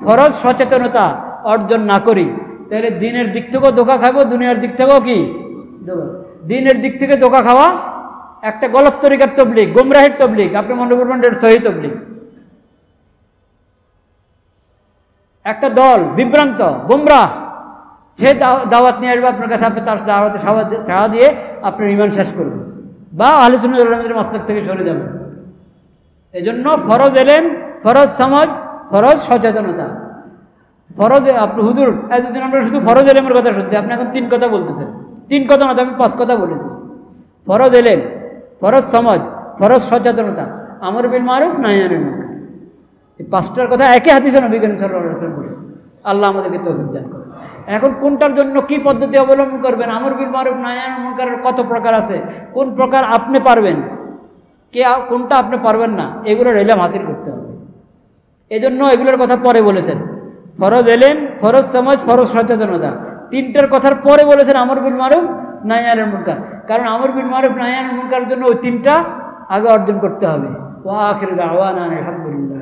A: ফরজ সচেতনতা অর্জন না করি তাহলে দ্বীনের দিক থেকেও ধোঁকা খাবো, দুনিয়ার দিক থেকেও কি ধোঁকা। দ্বীনের দিক থেকে ধোঁকা খাওয়া
B: একটা গলত তরিকার তবলিগ, গুমরাহের তবলিগ, আপনি মনে করবেন এটা সহি তবলিগ। একটা দল বিভ্রান্ত গুমরাহ, সে দাওয়াত নিয়ে আসবে আপনার কাছে, আপনি তার দাওয়াতে সাড়া দিয়ে আপনার ঈমান শেষ করবেন, বা আহলে সুন্নাত ওয়াল জামাতের মাসলাক থেকে সরে যাবেন। এই জন্য ফরজ এলেম, ফরজ সমাজ, ফরজ সচেতনতা। ফরজ আপনি হুজুর এতদিন আমরা শুধু ফরজ এলেমের কথা শুনছি, আপনি এখন 3 কথা বলতেছেন। 3 কথা না তো আমি 5 কথা বলেছি। ফরজ এলেম, ফরজ সমাজ, ফরজ সচেতনতা, আমর বিল মারুফ নাহি আনিল মুনকার। এই 5টার কথা একই হাদিসে নবী করিম সাল্লাল্লাহু আলাইহি ওয়াসাল্লাম বলেছেন। আল্লাহ আমাদেরকে তৌফিক দান করেন। এখন কোনটার জন্য কি পদ্ধতি অবলম্বন করবেন, আমর বিল মারুফ নাহি আনিল মুনকারের কত প্রকার আছে, কোন প্রকার আপনি পারবেন, কোনটা আপনি পারবেন না, এগুলোর ইলম হাসিল করতে হবে। এজন্য এগুলোর কথা পরে বলেছেন। ফরজ এলেম, ফরজ সমাজ, ফরজ সচেতনতা, 3টার কথার পরে বলেছেন আমর বিল মারুফ নাহি আনিল মুনকার। কারণ আমর বিল মারুফ নাহি আনিল মুনকারের জন্য ওই 3টা আগে অর্জন করতে হবে। ওয়া আখিরু দাওয়ানা আলহামদুলিল্লাহ।